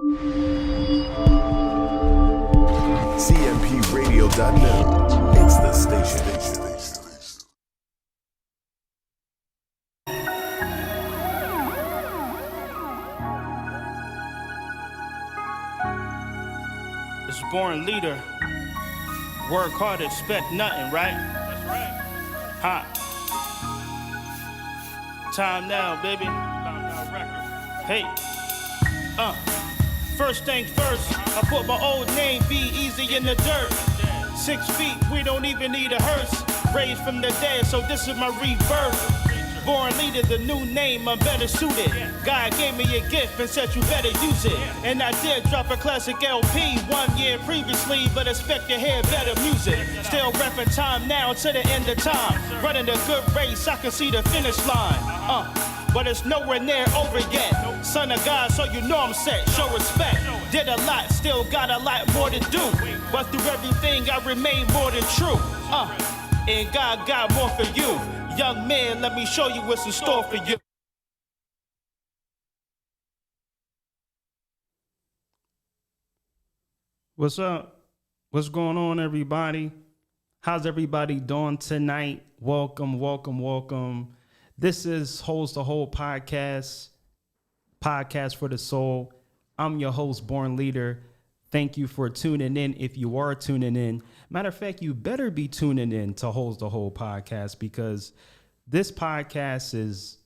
CMPRadio.net. It's the station. It's born leader. Work hard, expect nothing, right? That's right. Huh. Time now, baby. Time now record. Hey. First things first, I put my old name, be easy in the dirt. 6 feet, we don't even need a hearse. Raised from the dead, so this is my rebirth. Born leader, the new name, I'm better suited. God gave me a gift and said you better use it. And I did drop a classic LP 1 year previously, but expect to hear better music. Still repping time now to the end of time. Running a good race, I can see the finish line. But it's nowhere near over yet. Son of God, so you know I'm set. Show respect. Did a lot, still got a lot more to do. But through everything, I remain more than true. And God got more for you. Young man, let me show you what's in store for you. What's up? What's going on, everybody? How's everybody doing tonight? Welcome, welcome, welcome. This is Holds the Whole podcast for the soul. I'm your host, Born Leader. Thank you for tuning in. If you are tuning in, matter of fact, you better be tuning in to Holds the Whole podcast, because this podcast is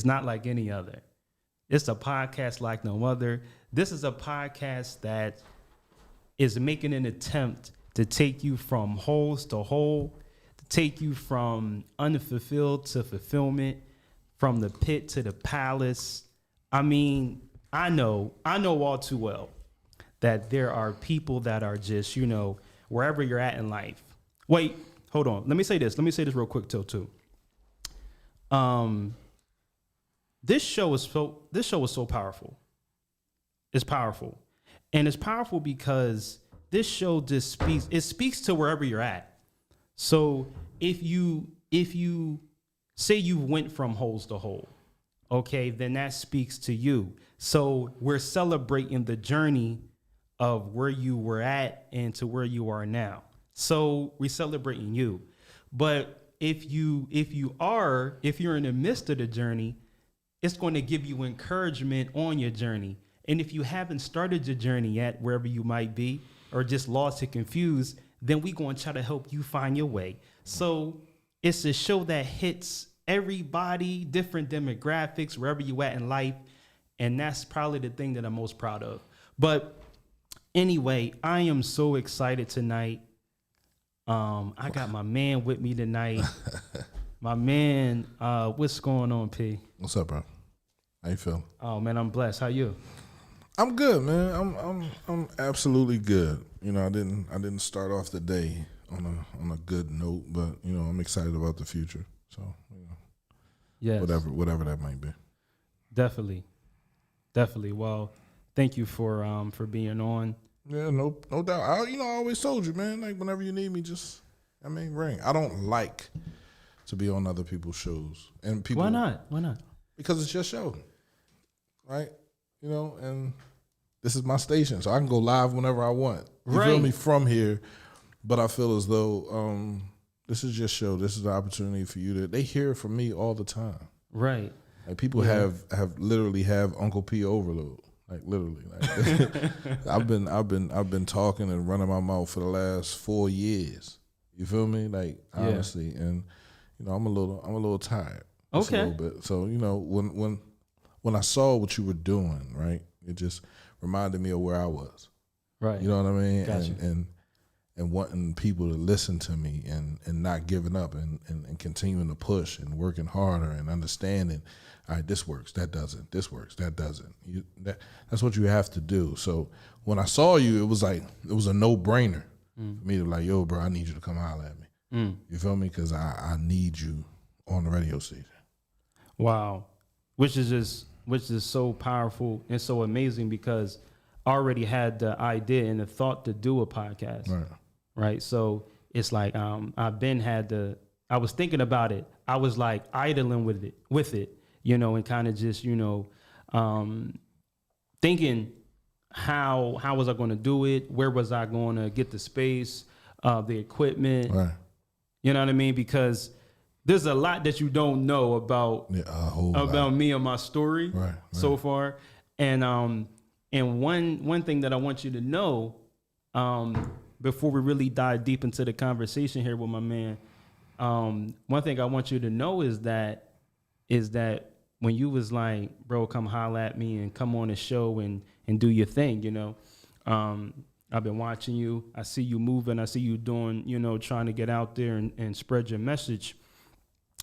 not like any other. It's a podcast like no other. This is a podcast that is making an attempt to take you from wholes to whole, to take you from unfulfilled to fulfillment, from the pit to the palace. I mean, I know all too well that there are people that are just, wherever you're at in life. Wait, hold on. Let me say this real quick too. This show is so powerful. It's powerful. And it's powerful because this show just speaks to wherever you're at. So if you say you went from holes to hole, okay, then that speaks to you. So we're celebrating the journey of where you were at and to where you are now. So we're celebrating you. But if you're in the midst of the journey, it's going to give you encouragement on your journey. And if you haven't started your journey yet, wherever you might be, or just lost or confused, then we're going to try to help you find your way. So it's a show that hits everybody, different demographics, wherever you at in life. And that's probably the thing that I'm most proud of. But anyway, I am so excited tonight. I got my man with me tonight. My man, what's going on, P? What's up, bro? How you feel? Oh man, I'm blessed. How you? I'm good, man. I'm absolutely good. I didn't start off the day on a good note, but I'm excited about the future. So yes, whatever that might be. Definitely. Well, thank you for being on. Yeah, no doubt. I always told you, man. Like whenever you need me, ring. I don't like to be on other people's shows, and people. Why not? Because it's your show, right? And this is my station, so I can go live whenever I want. You feel me from here, but I feel as though this is your show. This is the opportunity for you to. They hear it from me all the time, right? Like people have literally have Uncle P overload, like literally. Like I've been talking and running my mouth for the last 4 years. You feel me? Like honestly, and I'm a little tired. Okay. A little bit. So when I saw what you were doing, right, it just reminded me of where I was. Right. You know what I mean? Gotcha. And wanting people to listen to me and not giving up and continuing to push and working harder and understanding, all right, this works, that doesn't. This works, that doesn't. That's what you have to do. So when I saw you, it was a no-brainer for me to like, yo, bro, I need you to come holler at me. You feel me? Because I need you on the radio station. Wow. Which is so powerful and so amazing, because I already had the idea and the thought to do a podcast. Right. So it's like I was thinking about it. I was like idling with it, and kind of just, thinking thinking how was I going to do it? Where was I going to get the space, the equipment? Right. You know what I mean? Because there's a lot that you don't know about me and my story so far. And one thing that I want you to know, before we really dive deep into the conversation here with my man, one thing I want you to know is that when you was like, bro, come holla at me and come on the show and do your thing, you know. I've been watching you. I see you moving. I see you doing, you know, trying to get out there and spread your message.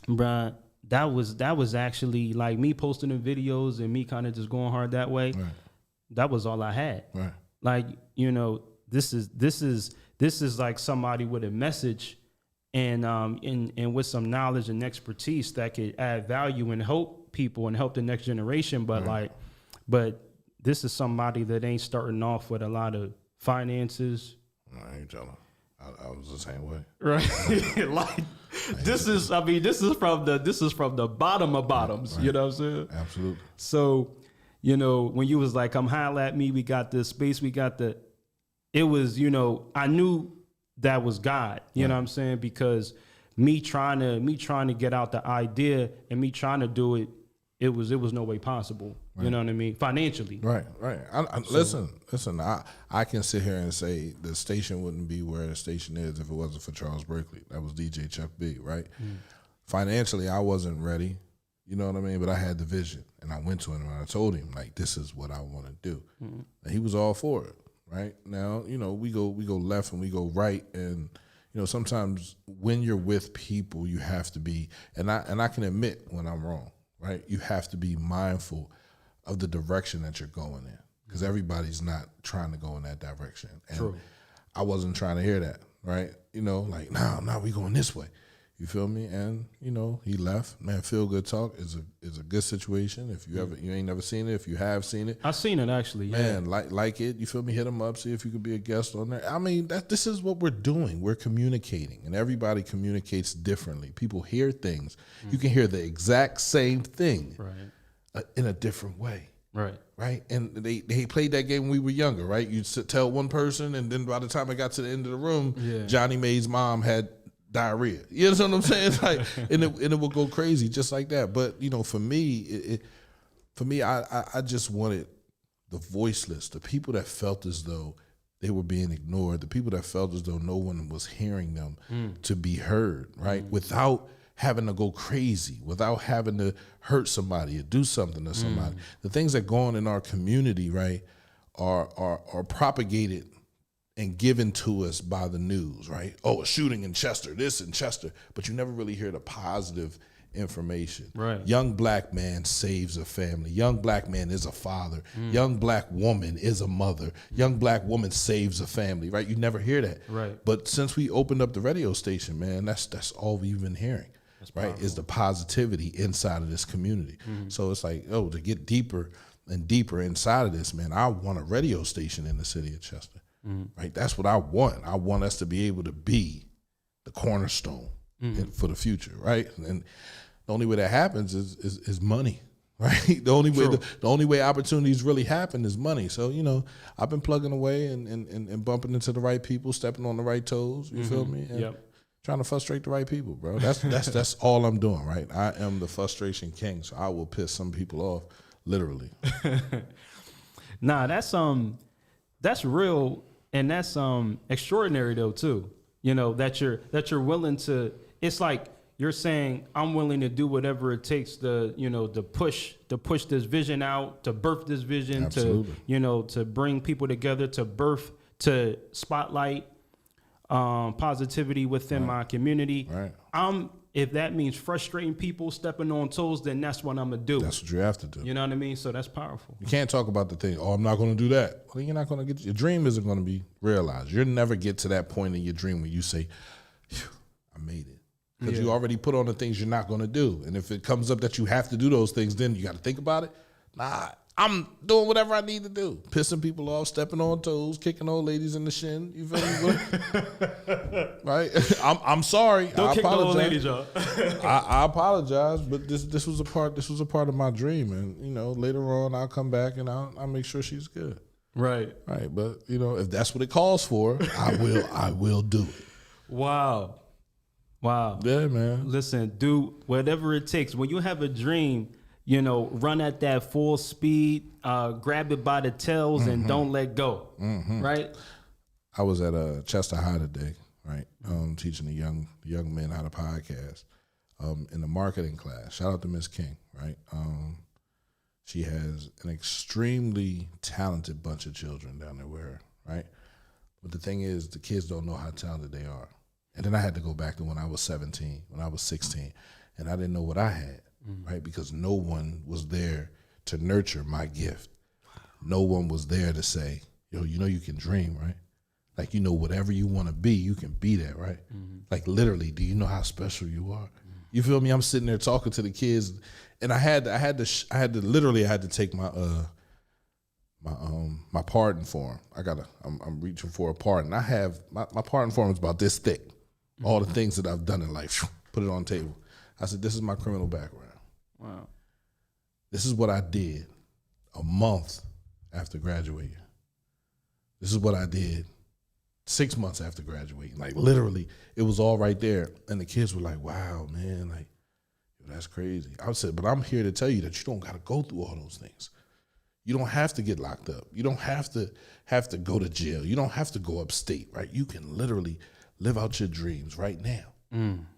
Bruh, that was actually like me posting the videos and me kind of just going hard that way. Right. That was all I had. Right. Like, you know, this is like somebody with a message and with some knowledge and expertise that could add value and help people and help the next generation. But but this is somebody that ain't starting off with a lot of finances. I ain't telling. I was the same way. Right. Like this is from the bottom of bottoms. Right. You know what I'm saying? Absolutely. So, you know, when you was like, come holla at me, we got this space, it was, you know, I knew that was God, you know what I'm saying? Because me trying to get out the idea and me trying to do it, it was no way possible. Right. You know what I mean? Financially. Right. Listen, I can sit here and say the station wouldn't be where the station is if it wasn't for Charles Berkeley. That was DJ Chuck B, right? Financially, I wasn't ready. You know what I mean? But I had the vision, and I went to him and I told him, like, this is what I want to do. And he was all for it. Right now, you know, we go left and we go right, and you know, sometimes when you're with people, you have to be, and I can admit when I'm wrong, right? You have to be mindful of the direction that you're going in, because everybody's not trying to go in that direction. And True. I wasn't trying to hear that, right? You know, like, no, we going this way. You feel me? And you know, he left. Man, Feel Good Talk is a good situation. If you ain't never seen it, if you have seen it, I've seen it actually. Yeah. Man, like it. You feel me? Hit him up. See if you could be a guest on there. I mean, this is what we're doing. We're communicating, and everybody communicates differently. People hear things. You can hear the exact same thing, in a different way. Right. And they played that game when we were younger. Right. You'd tell one person, and then by the time I got to the end of the room, Johnny Mae's mom had diarrhea. You know what I'm saying? Like, and it will go crazy just like that. But you know, for me, I just wanted the voiceless, the people that felt as though they were being ignored, the people that felt as though no one was hearing them, to be heard, right? Without having to go crazy, without having to hurt somebody or do something to somebody. The things that go on in our community, right, are propagated and given to us by the news, right? Oh, a shooting in Chester, this in Chester, but you never really hear the positive information. Right. Young black man saves a family. Young black man is a father. Young black woman is a mother. Young black woman saves a family, right? You never hear that. Right. But since we opened up the radio station, man, that's all we've been hearing, right? Is the positivity inside of this community. So it's like, to get deeper and deeper inside of this, man, I want a radio station in the city of Chester. Right, that's what I want. I want us to be able to be the cornerstone for the future, right? And the only way that happens is money, right? The only way opportunities really happen is money. So you know, I've been plugging away and bumping into the right people, stepping on the right toes. You feel me? And trying to frustrate the right people, bro. That's all I'm doing, right? I am the frustration king, so I will piss some people off, literally. Nah, that's real. And that's extraordinary though too. You know, that you're willing to. It's like you're saying, I'm willing to do whatever it takes to push this vision out, to birth this vision, Absolutely. to bring people together, to spotlight positivity within my community. Right. If that means frustrating people, stepping on toes, then that's what I'm gonna do. That's what you have to do. You know what I mean? So that's powerful. You can't talk about the thing, I'm not going to do that. Well, you're not going to get, your dream isn't going to be realized. You'll never get to that point in your dream where you say, I made it. Because you already put on the things you're not going to do. And if it comes up that you have to do those things, then you got to think about it. Nah, I'm doing whatever I need to do. Pissing people off, stepping on toes, kicking old ladies in the shin. You feel me? right? I'm sorry. Don't I kick the old apologize. ladies, y'all. I apologize, but this was a part of my dream, and you know, later on I'll come back and I'll make sure she's good. Right. Right, but you know, if that's what it calls for, I will do it. Wow. Yeah, man. Listen, do whatever it takes. When you have a dream, you know, run at that full speed, grab it by the tails, and don't let go. Right? I was at Chester High today, right? Teaching the young men how to podcast in the marketing class. Shout out to Miss King, right? She has an extremely talented bunch of children down there with her, right? But the thing is, the kids don't know how talented they are. And then I had to go back to when I was 17, when I was 16, and I didn't know what I had, right? Because no one was there to nurture my gift. No one was there to say, yo, you know you can dream, right? Like, you know, whatever you want to be, you can be that, right? Like, literally, do you know how special you are? You feel me? I'm sitting there talking to the kids, and I had to take my my pardon form. I'm reaching for a pardon. I have my pardon form is about this thick. All the things that I've done in life, put it on the table. I said, this is my criminal background. Wow. This is what I did a month after graduating. This is what I did 6 months after graduating. Like, literally, it was all right there. And the kids were like, wow, man, like, that's crazy. I said, but I'm here to tell you that you don't got to go through all those things. You don't have to get locked up. You don't have to go to jail. You don't have to go upstate, right? You can literally live out your dreams right now.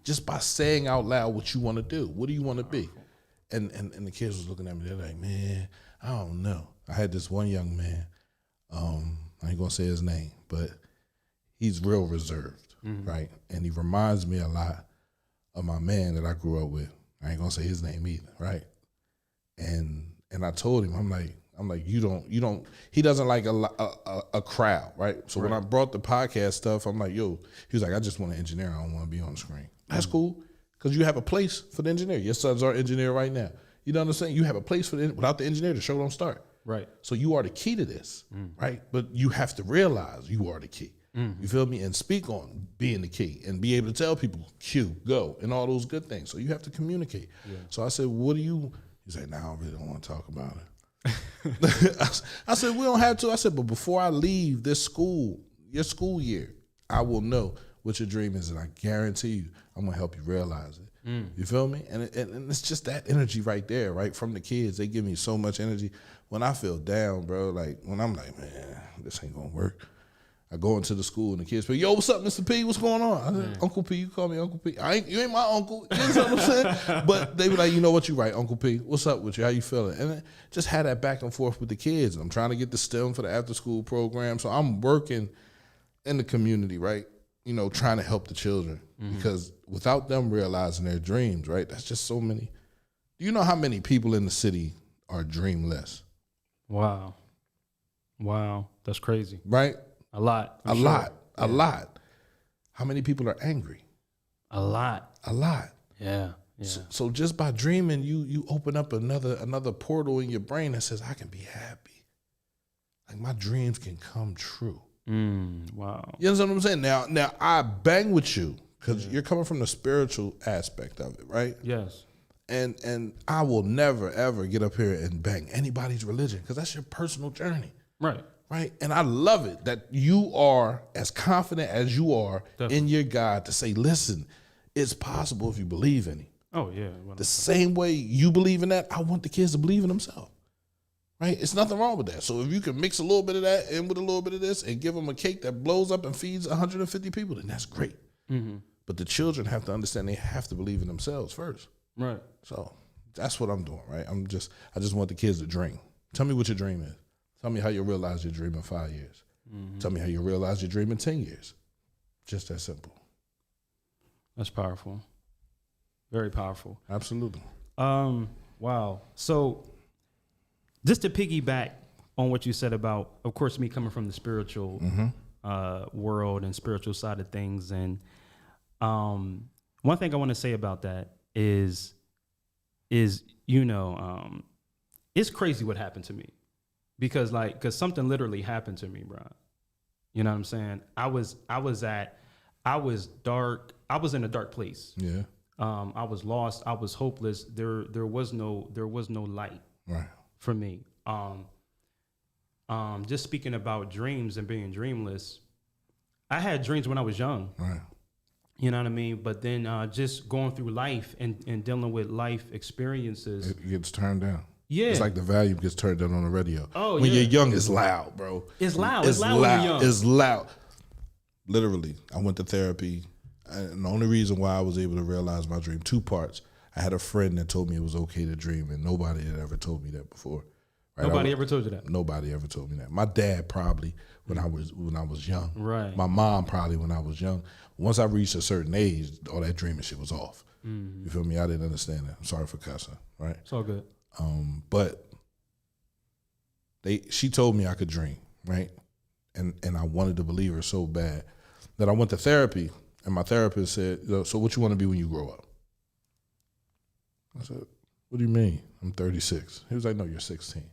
Just by saying out loud what you want to do. What do you want to be? And the kids was looking at me. They're like, man, I don't know. I had this one young man. I ain't gonna say his name, but he's real reserved, right? And he reminds me a lot of my man that I grew up with. I ain't gonna say his name either, right? And I told him, I'm like, you don't. He doesn't like a crowd, right? So when I brought the podcast stuff, I'm like, yo. He was like, I just want to engineer. I don't want to be on the screen. That's cool, because you have a place for the engineer. Your sons are engineer right now. You know what I'm saying? You have a place for without the engineer, the show don't start. Right. So you are the key to this, right? But you have to realize you are the key. You feel me? And speak on being the key and be able to tell people, cue, go, and all those good things. So you have to communicate. Yeah. So I said, what do you? He said, nah, I really don't want to talk about it. I said, we don't have to. I said, but before I leave this school, your school year, I will know what your dream is, and I guarantee you, I'm going to help you realize it. You feel me? And it's just that energy right there, right? From the kids, they give me so much energy. When I feel down, bro, like when I'm like, man, this ain't going to work. I go into the school and the kids say, yo, what's up, Mr. P? What's going on? I said, Uncle P, you call me Uncle P. You ain't my uncle. You know what I'm saying? But they be like, you know what, you right, Uncle P. What's up with you? How you feeling? And just had that back and forth with the kids. I'm trying to get the STEM for the after school program. So I'm working in the community, right? You know, trying to help the children. Because without them realizing their dreams, right? That's just so many. Do you know how many people in the city are dreamless? Wow. That's crazy. Right? A lot. A lot. How many people are angry? A lot. Yeah. So just by dreaming, you open up another portal in your brain that says, I can be happy. Like, my dreams can come true. Wow. You understand what I'm saying? Now I bang with you because you're coming from the spiritual aspect of it, right? Yes. And I will never, ever get up here and bang anybody's religion, because that's your personal journey. Right. And I love it that you are as confident as you are in your God to say, listen, it's possible if you believe in him. Oh, yeah. The same way you believe in that, I want the kids to believe in themselves. Right? It's nothing wrong with that. So if you can mix a little bit of that in with a little bit of this and give them a cake that blows up and feeds 150 people, then that's great. But the children have to understand they have to believe in themselves first. Right. So that's what I'm doing, right? I just want the kids to dream. Tell me what your dream is. Tell me how you realize your dream in 5 years. Tell me how you realize your dream in 10 years. Just that simple. That's powerful. Very powerful. Absolutely. Wow. So just to piggyback on what you said about, of course, me coming from the spiritual world and spiritual side of things. And one thing I want to say about that is, you know, it's crazy what happened to me. Because something literally happened to me, bro. You know what I'm saying? I was at I was dark. I was in a dark place. Yeah. I was lost. I was hopeless. There was no light Right. for me. Just speaking about dreams and being dreamless, I had dreams when I was young. Right. You know what I mean? But then just going through life and dealing with life experiences. It gets turned down. Yeah. It's like the volume gets turned down on the radio. Oh, when yeah. you're young, it's loud, bro. It's loud. It's loud when you're young. It's loud. Literally, I went to therapy. And the only reason why I was able to realize my dream, two parts. I had a friend that told me it was okay to dream, and nobody had ever told me that before. Right? Nobody ever told you that? Nobody ever told me that. My dad probably when I was young. Right. My mom probably when I was young. Once I reached a certain age, all that dreaming shit was off. You feel me? I didn't understand that. I'm sorry for cussing. Right. It's all good. But she told me I could dream, right? And I wanted to believe her so bad that I went to therapy, and my therapist said, "So what you want to be when you grow up?" I said, "What do you mean? I'm 36." He was like, "No, you're 16."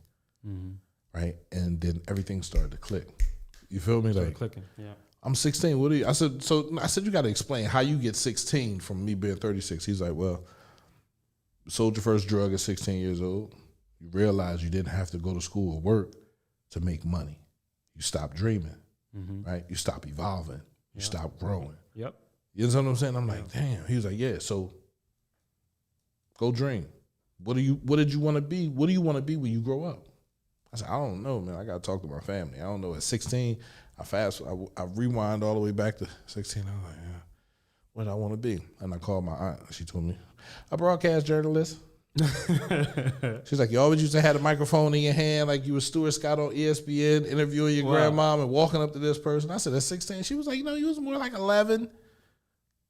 Right? And then everything started to click. You feel me? Started like clicking. Yeah. I'm 16. What do you? I said you got to explain how you get 16 from me being 36. He's like, "Well, you sold your first drug at 16 years old. You realized you didn't have to go to school or work to make money. You stopped dreaming, right? You stopped evolving. You stopped growing." Yep. You know what I'm saying? I'm like, damn. He was like, "Yeah, so go dream. What did you want to be? What do you want to be when you grow up?" I said, "I don't know, man. I got to talk to my family. I don't know." At 16, I rewind all the way back to 16. I was like, "Yeah, what do I want to be?" And I called my aunt. She told me, "A broadcast journalist." She's like, "You always used to have a microphone in your hand like you were Stuart Scott on ESPN interviewing your grandmom and walking up to this person." I said, "At 16." She was like, "You was more like 11.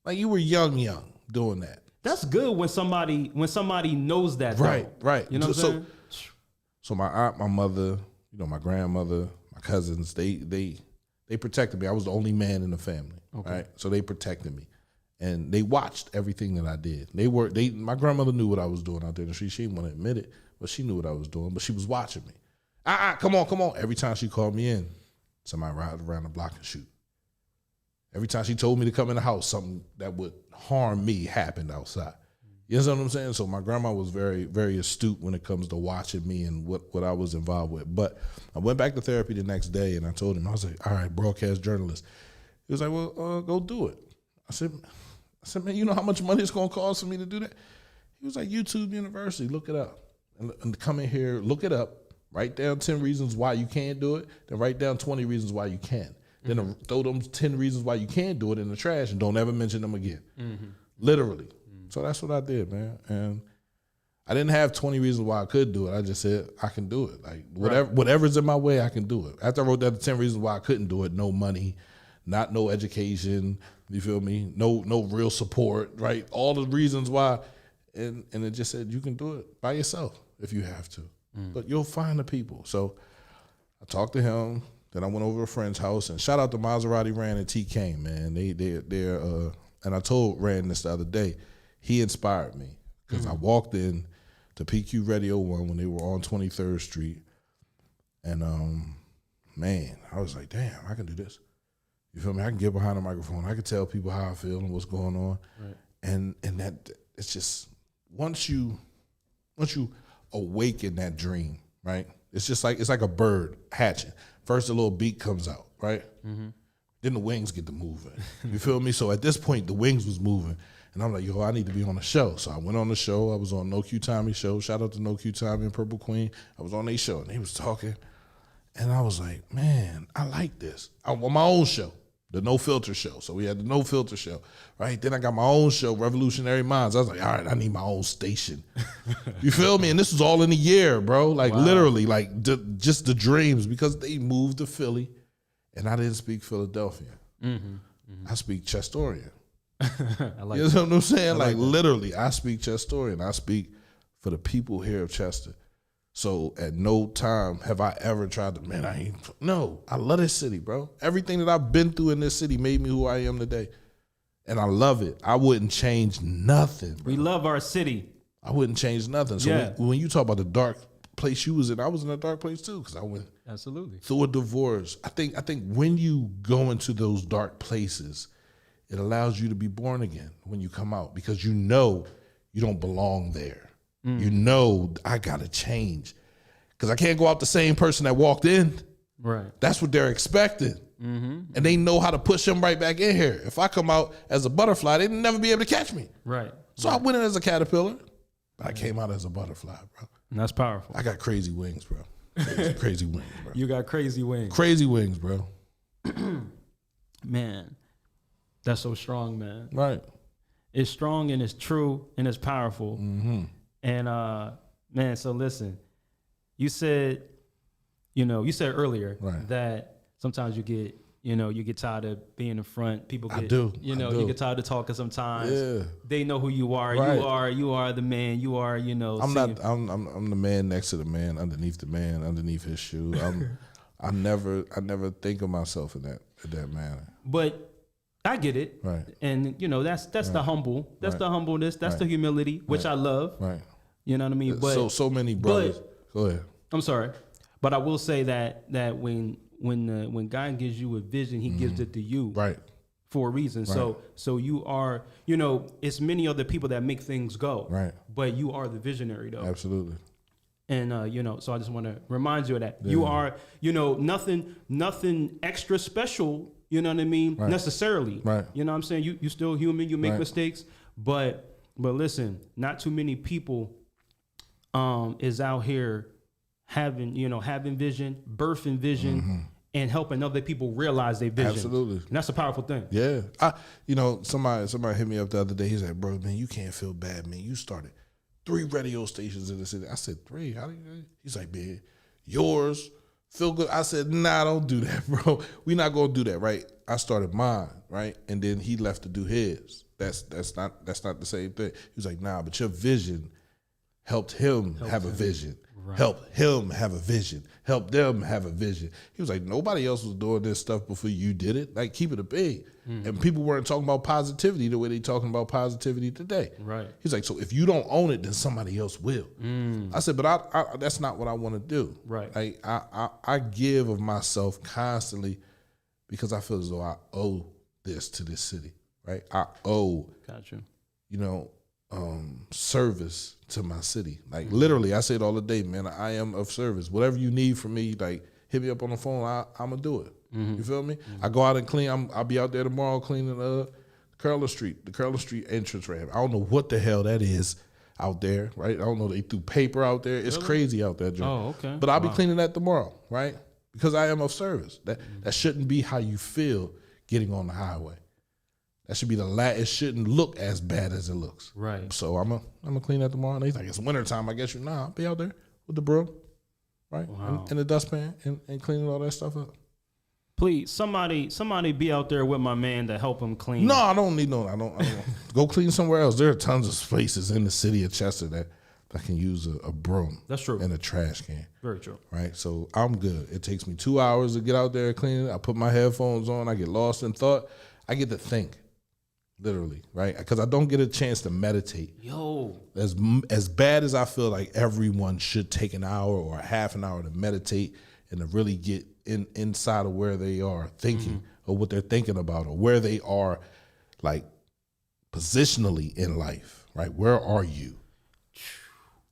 Like you were young doing that." That's good when somebody knows that. Though. Right. You know what I'm saying? So my aunt, my mother, my grandmother, my cousins, they protected me. I was the only man in the family, right? So they protected me, and they watched everything that I did. My grandmother knew what I was doing out there in the street. She didn't want to admit it, but she knew what I was doing. But she was watching me. Come on! Every time she called me in, somebody ride around the block and shoot. Every time she told me to come in the house, something that would harm me happened outside. You know what I'm saying? So my grandma was very, very astute when it comes to watching me and what I was involved with. But I went back to therapy the next day, and I told him, I was like, "All right, broadcast journalist." He was like, "Well, go do it." I said, "Man, you know how much money it's going to cost for me to do that?" He was like, "YouTube University, look it up. And come in here, look it up, write down 10 reasons why you can't do it, then write down 20 reasons why you can. Then throw them 10 reasons why you can't do it in the trash and don't ever mention them again." Literally. So that's what I did, man. And I didn't have 20 reasons why I could do it. I just said I can do it. Like whatever's in my way, I can do it. After I wrote down the 10 reasons why I couldn't do it, no money, no education, you feel me? No real support, right? All the reasons why. And it just said you can do it by yourself if you have to. But you'll find the people. So I talked to him. Then I went over to a friend's house, and shout out to Maserati Rand and T Kane, man. They're and I told Rand this the other day. He inspired me because I walked in to PQ Radio 1 when they were on 23rd Street, and man, I was like, damn, I can do this. You feel me? I can get behind the microphone. I can tell people how I feel and what's going on, right. And that it's just once you awaken that dream, right? It's like a bird hatching. First, a little beak comes out, right? Then the wings get to moving. You feel me? So at this point, the wings was moving. And I'm like, I need to be on the show. So I went on the show. I was on No Q Tommy show. Shout out to No Q Tommy and Purple Queen. I was on their show, and they was talking. And I was like, man, I like this. I want my own show, the No Filter show. So we had the No Filter show, right? Then I got my own show, Revolutionary Minds. I was like, all right, I need my own station. You feel me? And this was all in a year, bro. Like literally, like just the dreams, because they moved to Philly, and I didn't speak Philadelphia. I speak Chestorian. I like you know what I'm saying? Like literally, I speak Chestorian. I speak for the people here of Chester. So at no time have I ever tried to, I love this city, bro. Everything that I've been through in this city made me who I am today. And I love it. I wouldn't change nothing, bro. We love our city. I wouldn't change nothing. So when you talk about the dark place you was in, I was in a dark place too, because I went through a divorce. I think when you go into those dark places, It allows you to be born again when you come out because you know you don't belong there. You know I got to change because I can't go out the same person that walked in. Right. That's what they're expecting. And they know how to push them right back in here. If I come out as a butterfly, they'd never be able to catch me. Right. So I went in as a caterpillar, but I came out as a butterfly, bro. And that's powerful. I got crazy wings, bro. Crazy wings, bro. You got crazy wings. Crazy wings, bro. Man, that's so strong, man. Right. It's strong and it's true and it's powerful. And man, so listen, you said earlier Right. that sometimes you get tired of being in front. People get, I do. you get tired of talking sometimes. Yeah. They know who you are. Right. You are the man. You are, I'm the man next to the man, underneath his shoe. I never think of myself in that manner. But I get it. Right. And that's the humble. That's the humbleness. That's the humility, which I love. Right. You know what I mean? But so many brothers. Go ahead. I'm sorry. But I will say that when God gives you a vision, he gives it to you. Right. For a reason. Right. So you are, it's many other people that make things go. Right. But you are the visionary though. Absolutely. And so I just want to remind you of that. Yeah. You are, nothing extra special, you know what I mean? Right. Necessarily. Right. You know what I'm saying? You still human, you make Right. mistakes, but listen, not too many people is out here having vision, birthing vision, and helping other people realize their vision. Absolutely. And that's a powerful thing. Yeah. Somebody hit me up the other day. He said, bro, man, you can't feel bad, man. You started 3 radio stations in the city. I said, 3? How do you? He's like, man, yours, feel good. I said, nah, don't do that, bro. We not going to do that, right? I started mine, right? And then he left to do his. That's not the same thing. He was like, nah, but your vision helped him have a vision. Right. Help him have a vision. Help them have a vision. He was like, nobody else was doing this stuff before you did it. Like, keep it a big. And people weren't talking about positivity the way they talking about positivity today. Right. He's like, so if you don't own it, then somebody else will. I said, but I that's not what I want to do. Right. Like, I give of myself constantly because I feel as though I owe this to this city. Right. I owe. Gotcha. Service to my city. Like literally, I say it all the day, man. I am of service. Whatever you need from me, like hit me up on the phone. I'm gonna do it. You feel me? I go out and clean. I'll be out there tomorrow cleaning the Curler Street entrance ramp. I don't know what the hell that is out there, right? I don't know. They threw paper out there. It's crazy out there, Joe. Oh, okay. But I'll be cleaning that tomorrow, right? Because I am of service. That shouldn't be how you feel getting on the highway. That should be it shouldn't look as bad as it looks. Right. So I'm gonna clean that tomorrow. And he's like, it's wintertime. I guess I'll be out there with the broom, right? Wow. And the dustpan and cleaning all that stuff up. Please, somebody be out there with my man to help him clean. No, I don't need no. I don't go clean somewhere else. There are tons of spaces in the city of Chester that can use a broom. That's true. And a trash can. Very true. Right. So I'm good. It takes me 2 hours to get out there and clean it. I put my headphones on. I get lost in thought. I get to think. Literally, right? Because I don't get a chance to meditate. Yo. As bad as I feel like everyone should take an hour or a half an hour to meditate and to really get inside of where they are thinking or what they're thinking about or where they are like positionally in life, right? Where are you?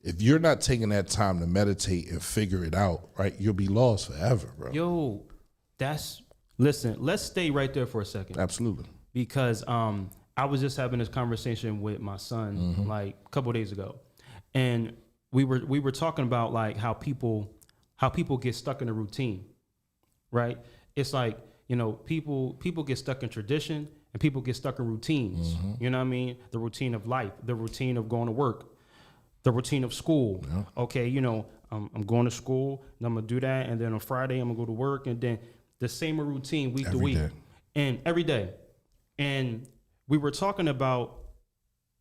If you're not taking that time to meditate and figure it out, right, you'll be lost forever, bro. Yo, listen, let's stay right there for a second. Absolutely. Because I was just having this conversation with my son like a couple of days ago, and we were talking about like how people get stuck in a routine, right? It's like people get stuck in tradition and people get stuck in routines. You know what I mean? The routine of life, the routine of going to work, the routine of school. Yeah. Okay, I'm going to school and I'm gonna do that, and then on Friday I'm gonna go to work, and then the same routine week to week, and every day. And we were talking about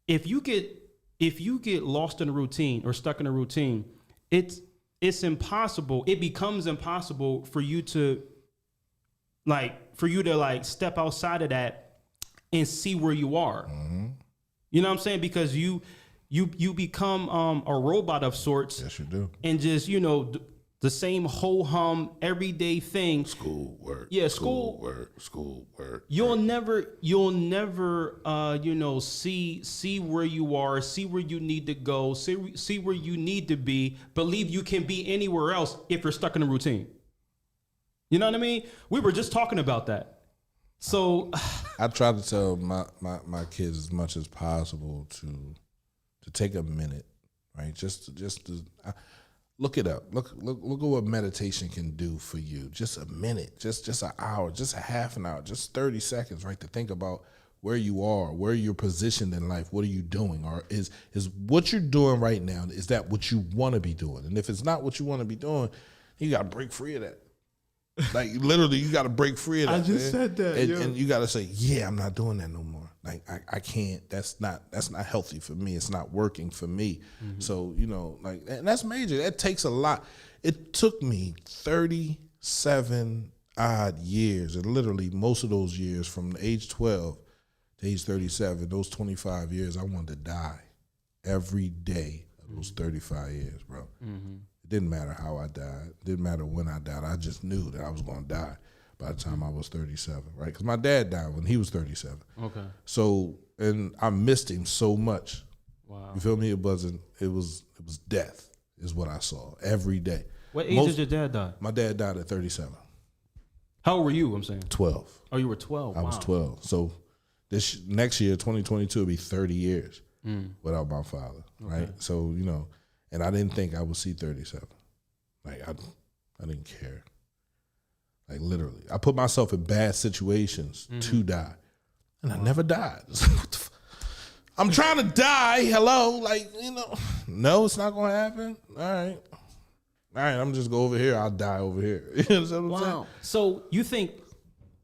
if you get lost in a routine or stuck in a routine, it's impossible. It becomes impossible for you to step outside of that and see where you are. You know what I'm saying? Because you become a robot of sorts. Yes, you do. And just the same ho hum everyday thing. School work. Yeah, school work. You'll never, see where you are, see where you need to go, see where you need to be. Believe you can be anywhere else if you're stuck in a routine. You know what I mean? We were just talking about that. So I try to tell my kids as much as possible to take a minute, right? Just to look it up. Look at what meditation can do for you. Just a minute, just an hour, just a half an hour, just 30 seconds, right? To think about where you are, where you're positioned in life. What are you doing? Or is what you're doing right now, is that what you want to be doing? And if it's not what you want to be doing, you got to break free of that. Like literally, you got to break free of that. I just said that, and you got to say, yeah, I'm not doing that no more. Like I can't. That's not healthy for me. It's not working for me. Mm-hmm. So and that's major. That takes a lot. It took me 37 odd years, and literally most of those years, from age 12 to age 37, those 25 years, I wanted to die every day of those 35 years, bro. Mm-hmm. Didn't matter how I died. Didn't matter when I died. I just knew that I was going to die by the time I was 37, right? Because my dad died when he was 37. Okay. So, and I missed him so much. Wow. You feel me? It was death is what I saw every day. What age did your dad die? My dad died at 37. How old were you? I'm saying 12. Oh, you were 12. I was 12. So this next year, 2022, will be 30 years without my father, right? So and I didn't think I would see 37. Like I didn't care. Like literally, I put myself in bad situations to die, and I never died. I'm trying to die. Hello, no, it's not gonna happen. All right. I'm just go over here. I'll die over here. You know what I'm saying? So you think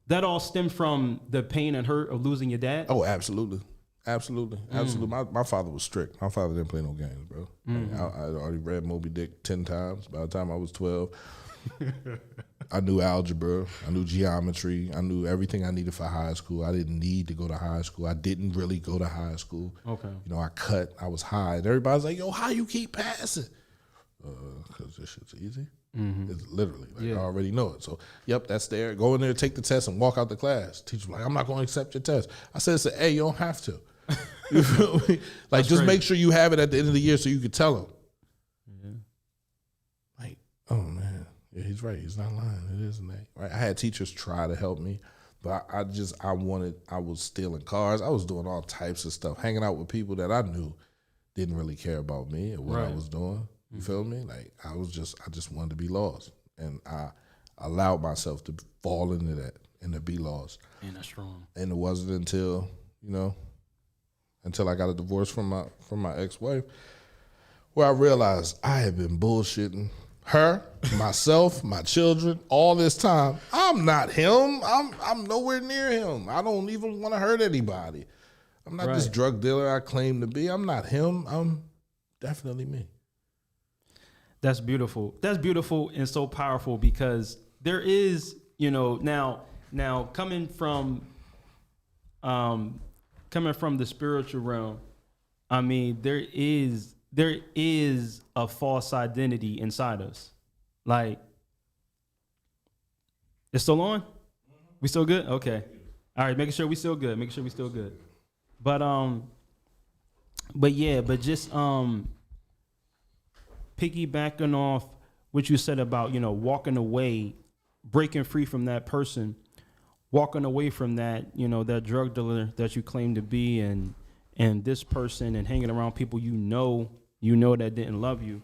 that all stemmed from the pain and hurt of losing your dad? Oh, absolutely. Absolutely. My father was strict. My father didn't play no games, bro. I already read Moby Dick 10 times by the time I was 12. I knew algebra. I knew geometry. I knew everything I needed for high school. I didn't need to go to high school. I didn't really go to high school. Okay. I cut. I was high. And everybody's like, yo, how you keep passing? Because this shit's easy. Mm-hmm. It's literally, I already know it. So, yep, that's there. Go in there, take the test, and walk out the class. Teacher's like, I'm not going to accept your test. I said, it's an A. You don't have to. You feel me? Like, just make sure you have it at the end of the year so you can tell them. Mm-hmm. Like, oh, man. Yeah, he's right. He's not lying. It is an A. Right? I had teachers try to help me, but I was stealing cars. I was doing all types of stuff, hanging out with people that I knew didn't really care about me and what I was doing. You feel me? Like, I just wanted to be lost. And I allowed myself to fall into that and to be lost. And that's strong. And it wasn't until I got a divorce from my ex-wife where I realized I had been bullshitting her, myself, my children, all this time. I'm not him. I'm nowhere near him. I don't even want to hurt anybody. I'm not this drug dealer I claim to be. I'm not him. I'm definitely me. That's beautiful. That's beautiful and so powerful because there is, now coming from the spiritual realm, I mean, there is a false identity inside us. Like, it's still on? We still good? Okay. All right, making sure we still good. But just piggybacking off what you said about, walking away, breaking free from that person, walking away from that, that drug dealer that you claim to be and this person and hanging around people you know that didn't love you.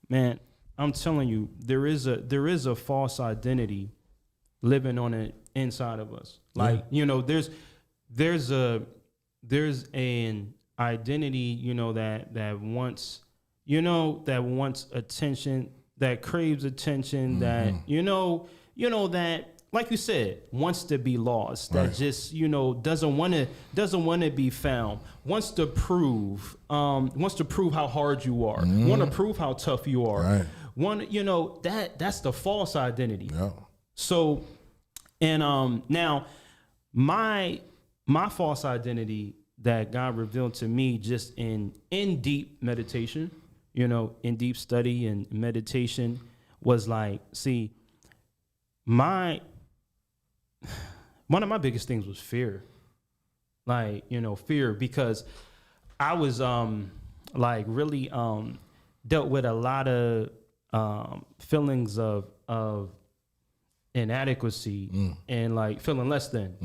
Man, I'm telling you, there is a false identity living on the inside of us. Like, there's an identity, that wants attention, that craves attention, that that, like you said, wants to be lost, that just doesn't want to be found, wants to prove how hard you are, want to prove how tough you are, that's the false identity. Yeah. So, and now my false identity that God revealed to me just in deep meditation, in deep study and meditation, was like, see, one of my biggest things was fear. Like, fear, because I was like really dealt with a lot of feelings of inadequacy and like feeling less than.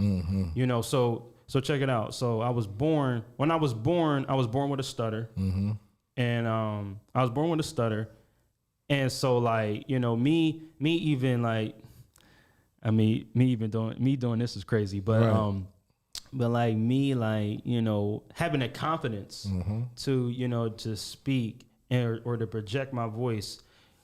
So check it out. So when I was born with a stutter. And I was born with a stutter. And so like, me even like, I mean, me doing this is crazy, but Right. but like me, like, having the confidence to, to speak or to project my voice.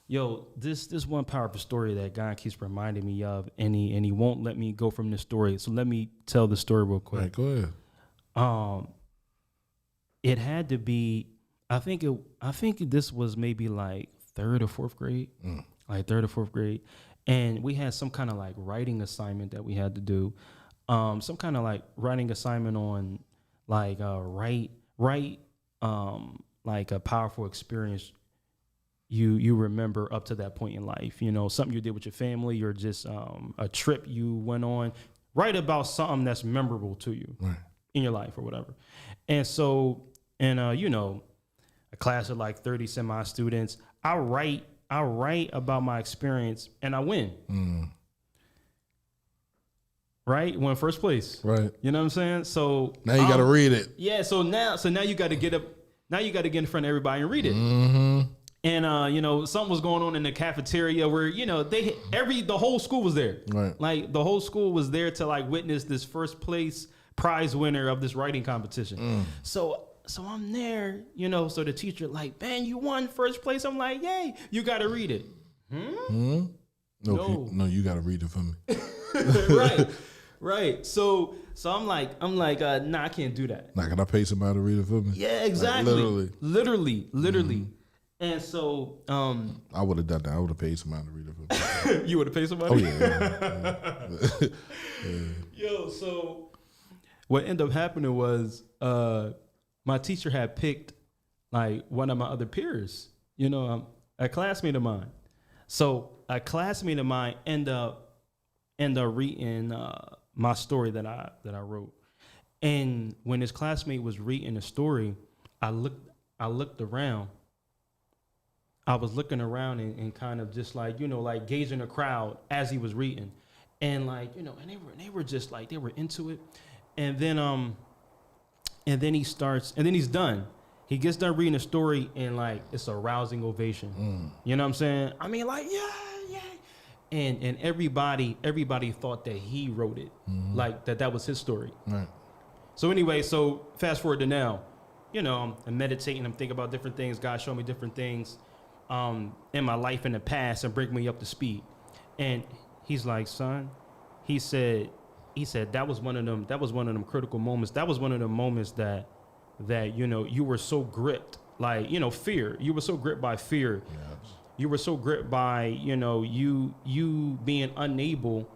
Yo, this one powerful story that God keeps reminding me of, and he won't let me go from this story. So let me tell the story real quick. Right, go ahead. It had to be, I think this was maybe like third or fourth grade, and we had some kind of like writing assignment that we had to do. Some kind of like writing assignment on like write like a powerful experience you remember up to that point in life, something you did with your family or just a trip you went on. Write about something that's memorable to you in your life or whatever. And so, a class of like 30 semi students, I write about my experience and I win. Right? Won first place. Right. You know what I'm saying? So Now you got to read it. Yeah. So now you got to get up. Now you got to get in front of everybody and read it. And something was going on in the cafeteria where the whole school was there. Right. Like the whole school was there to like witness this first place prize winner of this writing competition. So I'm there. So the teacher like, man, you won first place. I'm like, yay! You got to read it. No, you got to read it for Right. me. Right. So I'm like, nah, I can't do that. Now, can I pay somebody to read it for me? Yeah, exactly. Like, literally. And so, I would have done that. I would have paid somebody to read it for me. You would have paid somebody? Oh yeah. Yo, so what ended up happening was, my teacher had picked like one of my other peers, a classmate of mine. So a classmate of mine ended up reading my story that I wrote. And when his classmate was reading the story, I looked around. I was looking around and kind of just like, like gauging the crowd as he was reading. And like, and they were just like, they were into it. And then he's done. He gets done reading the story and like, it's a rousing ovation. You know what I'm saying? I mean, like, yeah. And everybody thought that he wrote it, like that was his story. Right. So anyway, fast forward to now, I'm meditating, I'm thinking about different things. God showed me different things in my life in the past and bring me up to speed. And he's like, son, he said that was one of them critical moments. That was one of the moments that you were so gripped, like, fear. You were so gripped by fear. Yes. You were so gripped by, you being unable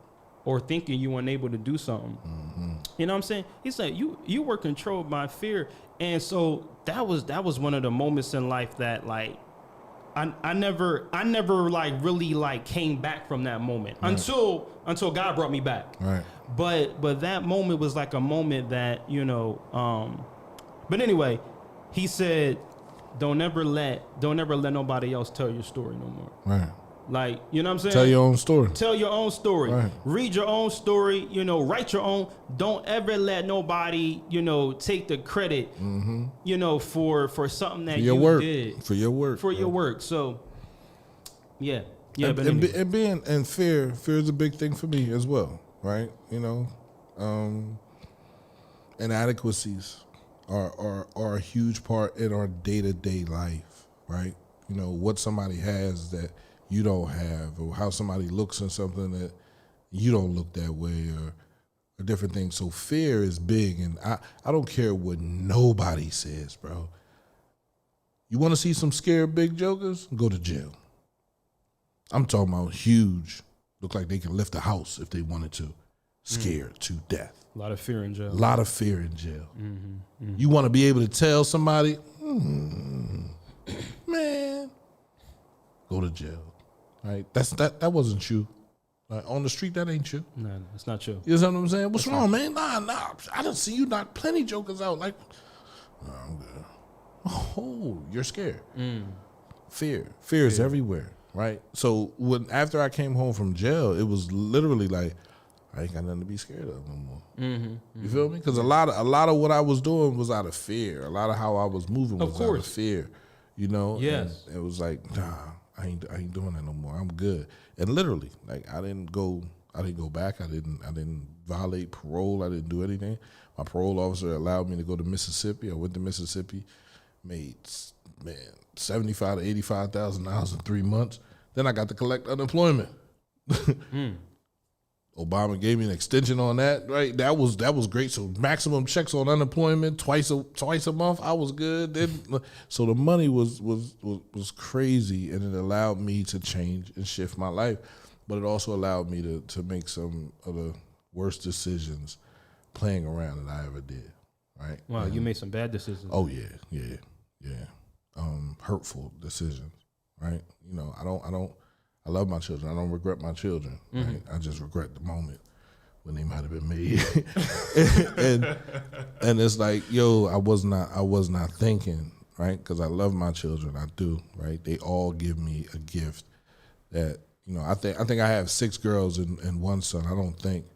or thinking you weren't able to do something. You know what I'm saying? He said, you were controlled by fear. And so that was one of the moments in life that like, I never like really like came back from that moment until God brought me back. Right. But that moment was like a moment that, but anyway, he said, don't ever let nobody else tell your story no more. Right. Like, you know what I'm saying? Tell your own story. Tell your own story. Right. Read your own story, write your own. Don't ever let nobody, take the credit, for something that you did. For your work. For your work. So, yeah. Yeah, and, but and, anyway. and being and fear is a big thing for me as well, right? Inadequacies are a huge part in our day-to-day life, right? What somebody has that you don't have, or how somebody looks in something that you don't look that way, or different things. So fear is big, and I don't care what nobody says, bro. You want to see some scared big jokers? Go to jail. I'm talking about huge. Look like they can lift a house if they wanted to. Scared to death. A lot of fear in jail. You want to be able to tell somebody, man, go to jail. Right? That wasn't you. Like, on the street, that ain't you. No, it's not you. You know what I'm saying? What's wrong, man? Nah. I done see you knock plenty jokers out. Like, nah, I'm good. Oh, you're scared. Fear is everywhere, right? So after I came home from jail, it was literally like, I ain't got nothing to be scared of no more. You feel me? Because a lot of what I was doing was out of fear. A lot of how I was moving was out of fear. You know? Yes. And it was like, nah, I ain't doing that no more. I'm good. And literally, like, I didn't go back. I didn't violate parole. I didn't do anything. My parole officer allowed me to go to Mississippi. I went to Mississippi, made $75,000 to $85,000 in 3 months. Then I got to collect unemployment. Obama gave me an extension on that, right? That was great. So maximum checks on unemployment twice a month. I was good. Then, so the money was crazy, and it allowed me to change and shift my life. But it also allowed me to make some of the worst decisions playing around that I ever did. Right? Wow, you made some bad decisions. Oh yeah. Hurtful decisions. Right? You know, I love my children. I don't regret my children. Right? I just regret the moment when they might have been made. and it's like, yo, I was not thinking, right? Because I love my children. I do, right? They all give me a gift that, you know, I think I have 6 girls and 1 son. I don't think,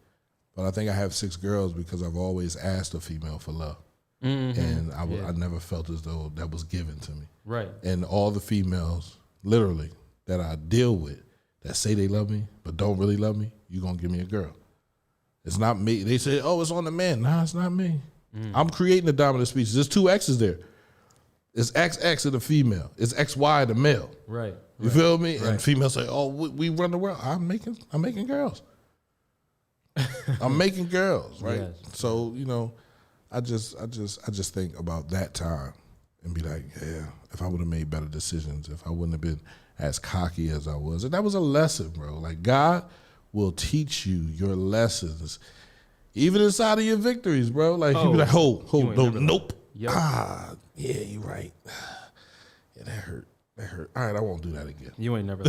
but I think I have 6 girls because I've always asked a female for love. And I never felt as though that was given to me. Right. And all the females, literally, that I deal with that say they love me but don't really love me, you gonna give me a girl. It's not me. They say, oh, it's on the man. Nah, it's not me. I'm creating the dominant species. There's 2 X's there. It's XX in the female. It's XY in the male. Right. You feel me? Right. And females say, oh, we run the world. I'm making girls. I'm making girls, right? Yes. So, you know, I just think about that time and be like, yeah, if I would have made better decisions, if I wouldn't have been as cocky as I was. And that was a lesson, bro. Like, God will teach you your lessons, even inside of your victories, bro. Like, you be like, nope. Yep. Yeah, you're right. Yeah, that hurt. All right, I won't do that again. You ain't never.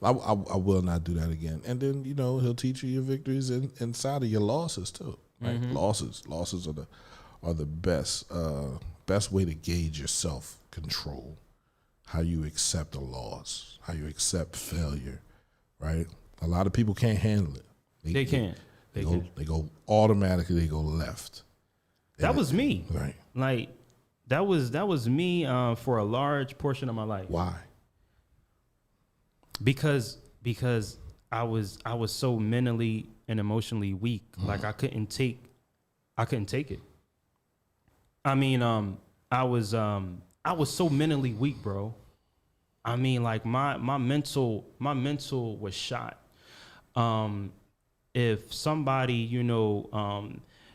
I will not do that again. And then, you know, he'll teach you your victories inside of your losses too. Right? Losses are the best way to gauge your self-control. How you accept a loss, how you accept failure, right? A lot of people can't handle it. They can't. They go automatically. They go left. That was me. Right. Like that was me for a large portion of my life. Why? Because I was so mentally and emotionally weak. Like I couldn't take it. I mean, I was so mentally weak, bro. I mean, like my mental was shot. If somebody, you know,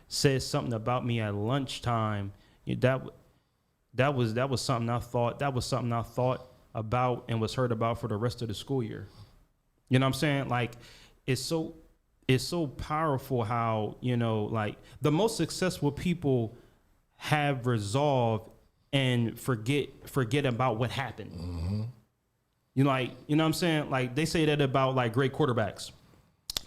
said something about me at lunchtime, that was something I thought about and was heard about for the rest of the school year. You know what I'm saying? Like, it's so powerful how, you know, like the most successful people have resolve and forget about what happened. You know, like, you know what I'm saying? Like, they say that about like great quarterbacks.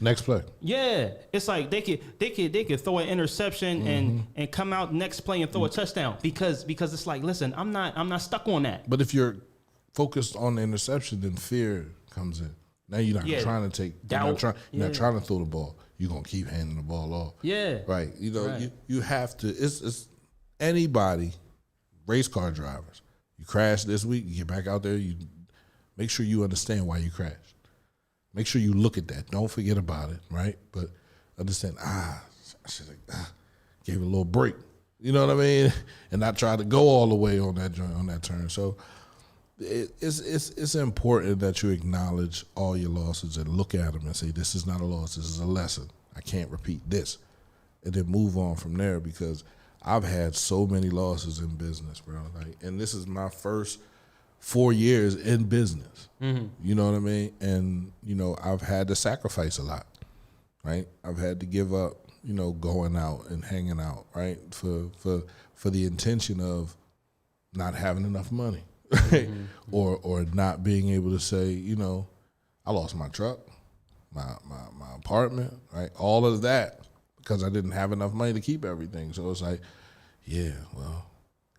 Next play. Yeah, it's like they could throw an interception and come out next play and throw a touchdown because it's like, listen, I'm not stuck on that. But if you're focused on the interception, then fear comes in. Now you're not trying to take doubt. You're not trying to throw the ball. You're gonna keep handing the ball off. Yeah, right. You know, you have to. It's anybody, race car drivers. You crash this week, you get back out there. You make sure you understand why you crashed. Make sure you look at that. Don't forget about it, right? But understand, I should have gave it a little break. You know what I mean? And not try to go all the way on that joint, on that turn. So it's important that you acknowledge all your losses and look at them and say, this is not a loss. This is a lesson. I can't repeat this. And then move on from there, because I've had so many losses in business, bro. Like, and this is my first 4 years in business. You know what I mean? And, you know, I've had to sacrifice a lot, right? I've had to give up, you know, going out and hanging out, right? For the intention of not having enough money, right? Or not being able to say, you know, I lost my truck, my apartment, right? All of that because I didn't have enough money to keep everything. So it's like, yeah, well,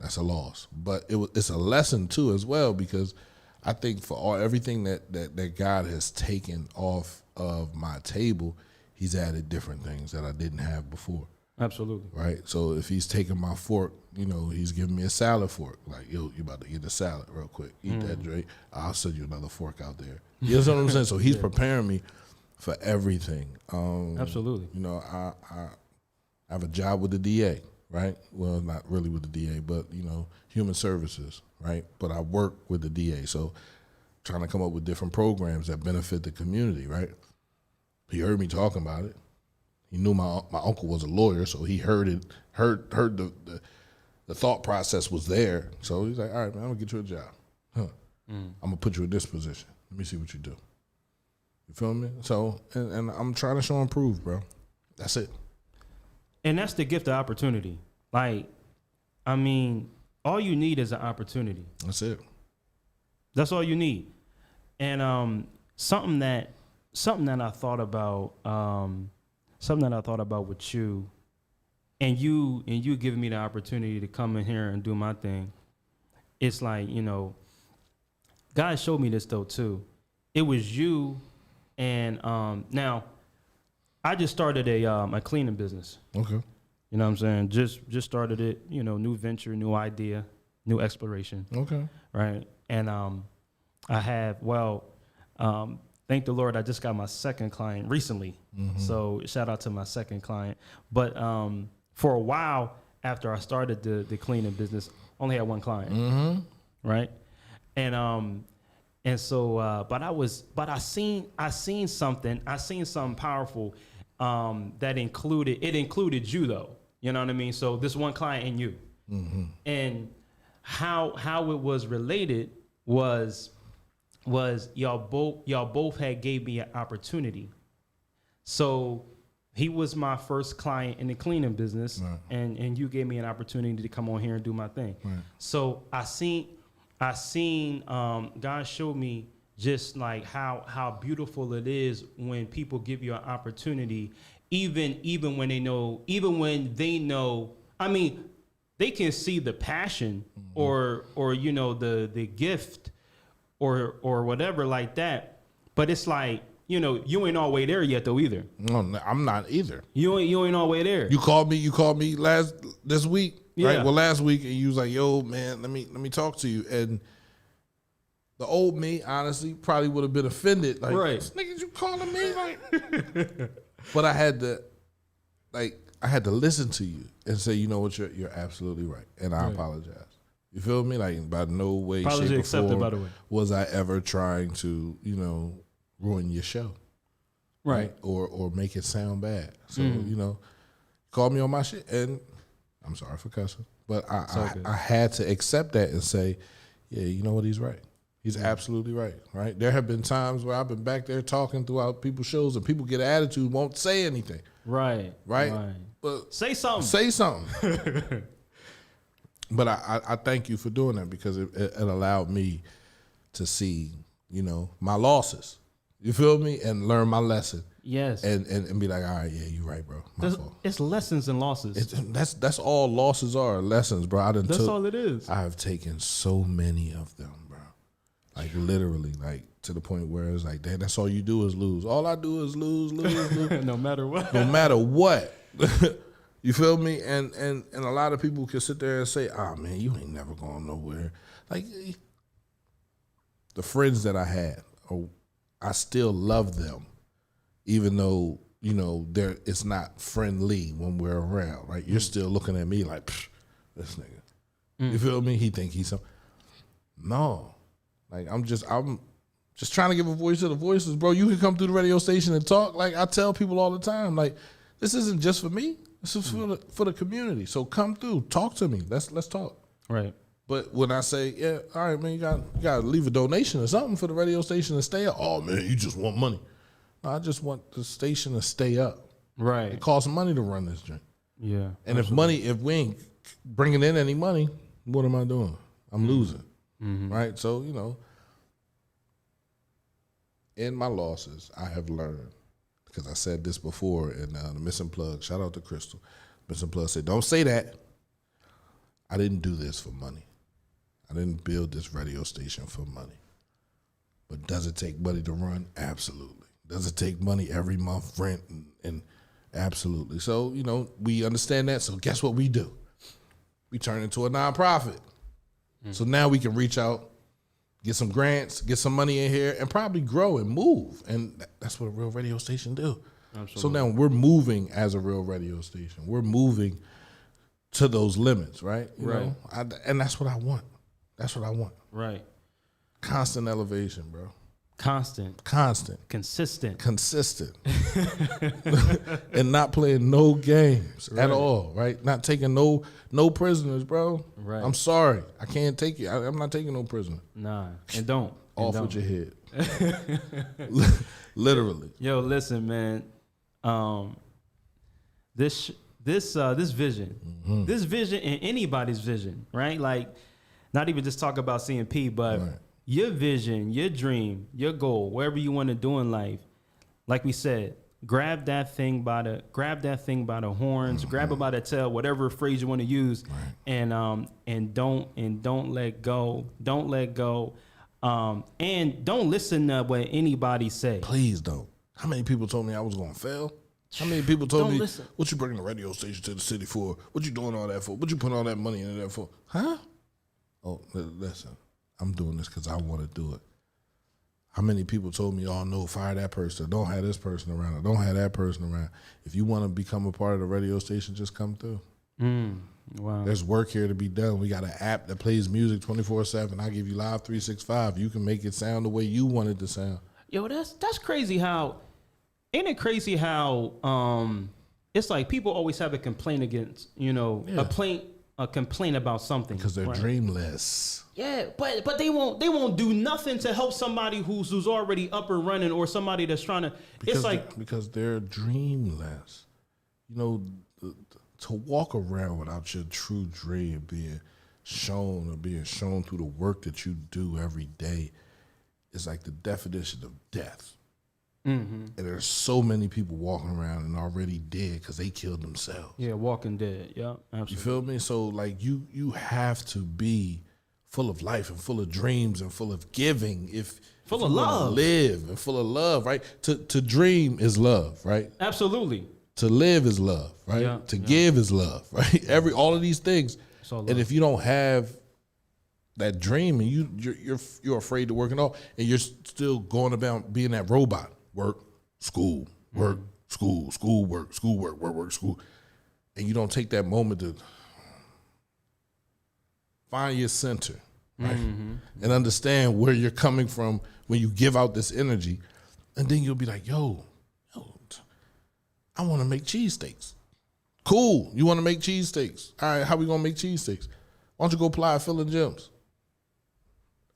that's a loss. But it's a lesson too as well, because I think for everything that God has taken off of my table, he's added different things that I didn't have before. Absolutely. Right? So if he's taking my fork, he's giving me a salad fork. Like, yo, you about to eat a salad real quick. Eat that, Drake. I'll send you another fork out there. You know what I'm saying? So he's preparing me for everything. Absolutely. I have a job with the DA, right? Well, not really with the DA, but, human services, right? But I work with the DA. So trying to come up with different programs that benefit the community, right? He heard me talking about it. He knew my uncle was a lawyer, so he heard the thought process was there. So he's like, all right, man, I'm gonna get you a job. I'm gonna put you in this position. Let me see what you do. You feel me? So, and I'm trying to show and prove, bro. That's it. And that's the gift of opportunity. Like, I mean, all you need is an opportunity. That's it. That's all you need. And something that I thought about, with you, and you giving me the opportunity to come in here and do my thing. It's like, God showed me this though too. It was you, and now I just started a cleaning business. Okay. You know what I'm saying? Just started it. New venture, new idea, new exploration. Okay. Right. And I have, thank the Lord, I just got my second client recently. Mm-hmm. So shout out to my second client. But for a while after I started the cleaning business, only had one client. Mm-hmm. Right. And so, but I seen something powerful that included you though. You know what I mean? So this one client and you. Mm-hmm. And how it was related was y'all both had gave me an opportunity. So he was my first client in the cleaning business, right. and you gave me an opportunity to come on here and do my thing. Right. So I seen God showed me just like how beautiful it is when people give you an opportunity, even when they know, I mean, they can see the passion or the gift or whatever like that, but it's like, you ain't all the way there yet though either. No, I'm not either. You ain't all the way there. You called me this week, yeah. Right? Well, last week, and you was like, yo, man, let me talk to you. And the old me, honestly, probably would have been offended. Like, right. Niggas, you calling me? Like, but I had to listen to you and say, you know what, you're absolutely right, and I apologize. You feel me? Like, by no way, apology shape, or accepted, form by the way. was I ever trying to, ruin your show, right? Or make it sound bad. So call me on my shit, and I'm sorry for cussing, but I had to accept that and say, yeah, you know what, he's right. He's absolutely right. Right? There have been times where I've been back there talking throughout people's shows, and people get an attitude, won't say anything. Right. But say something. But I thank you for doing that, because it allowed me to see, my losses. You feel me? And learn my lesson. Yes. And be like, all right, yeah, you're right, bro. My fault. It's lessons and losses. That's all losses are, lessons, bro. That's all it is. I have taken so many of them, bro. Like, literally, like, to the point where it's like, damn, that's all you do is lose. All I do is lose. No matter what. No matter what. You feel me? And a lot of people can sit there and say, man, you ain't never going nowhere. Like, the friends that I had, I still love them, even though, it's not friendly when we're around, right? You're still looking at me like, this nigga. You feel me? He think he's some. No. Like, I'm just trying to give a voice to the voiceless, bro. You can come through the radio station and talk. Like, I tell people all the time, like, this isn't just for me. This is for the community. So come through, talk to me. Let's talk. Right. But when I say, yeah, all right, man, you got to leave a donation or something for the radio station to stay up. Oh, man, you just want money. No, I just want the station to stay up. Right. It costs money to run this joint. Yeah. And if we ain't bringing in any money, what am I doing? I'm losing. Mm-hmm. Right? So, in my losses, I have learned, because I said this before in the Missing Plug. Shout out to Crystal. Missing Plug said, don't say that. I didn't do this for money. I didn't build this radio station for money. But does it take money to run? Absolutely. Does it take money every month, rent? And absolutely. So, you know, we understand that. So guess what we do? We turn into a nonprofit. So now we can reach out, get some grants, get some money in here, and probably grow and move. And that's what a real radio station do. Absolutely. So now we're moving as a real radio station. We're moving to those limits, right? You Right. know? And that's what I want. That's what I want. Right. Constant elevation, bro. Constant. Consistent. Consistent. Consistent. And not playing no games at all, right? Not taking no prisoners, bro. Right. I'm sorry. I can't take you. I'm not taking no prisoner. Nah. And don't. And Off don't. with your head. Literally. Yo, listen, man. This vision, this vision, and anybody's vision, right? Like, not even just talk about CMP, but Right. your vision, your dream, your goal, wherever you want to do in life. Like we said, grab that thing by the horns, grab it by the tail, whatever phrase you want to use, and don't let go. Don't let go. And don't listen to what anybody say. Please don't. How many people told me I was going to fail? How many people told Don't me, listen. what you bringing the radio station to the city for? What you doing all that for? What you putting all that money into that for? Huh? Oh, listen, I'm doing this because I want to do it. How many people told me, oh, no, fire that person. Don't have this person around. Don't have that person around. If you want to become a part of the radio station, just come through. Wow. There's work here to be done. We got an app that plays music 24/7. I give you Live 365. You can make it sound the way you want it to sound. Yo, that's crazy how, ain't it crazy how it's like people always have a complaint against, a complaint about something. Because they're right? dreamless. Yeah, but they won't do nothing to help somebody who's already up and running, or somebody that's trying to, Because they're dreamless. You know, to walk around without your true dream being shown through the work that you do every day is like the definition of death. And there's so many people walking around and already dead because they killed themselves. Yeah, Walking Dead. Yeah, absolutely. You feel me? So like you have to be full of life and full of dreams and full of giving. Full if of you wanna love. live and full of love, right? To dream is love, right? Absolutely. To live is love, right? Yeah, To yeah. give is love, right? All of these things. all love. And if you don't have that dream and you're afraid to work it all, and you're still going about being that robot, work, school, work, school, work, school, and you don't take that moment to find your center, right? And understand where you're coming from when you give out this energy, and then you'll be like, yo, I want to make cheesesteaks. Cool. You want to make cheesesteaks. All right, how we going to make cheesesteaks? Why don't you go apply at Phil and Jim's?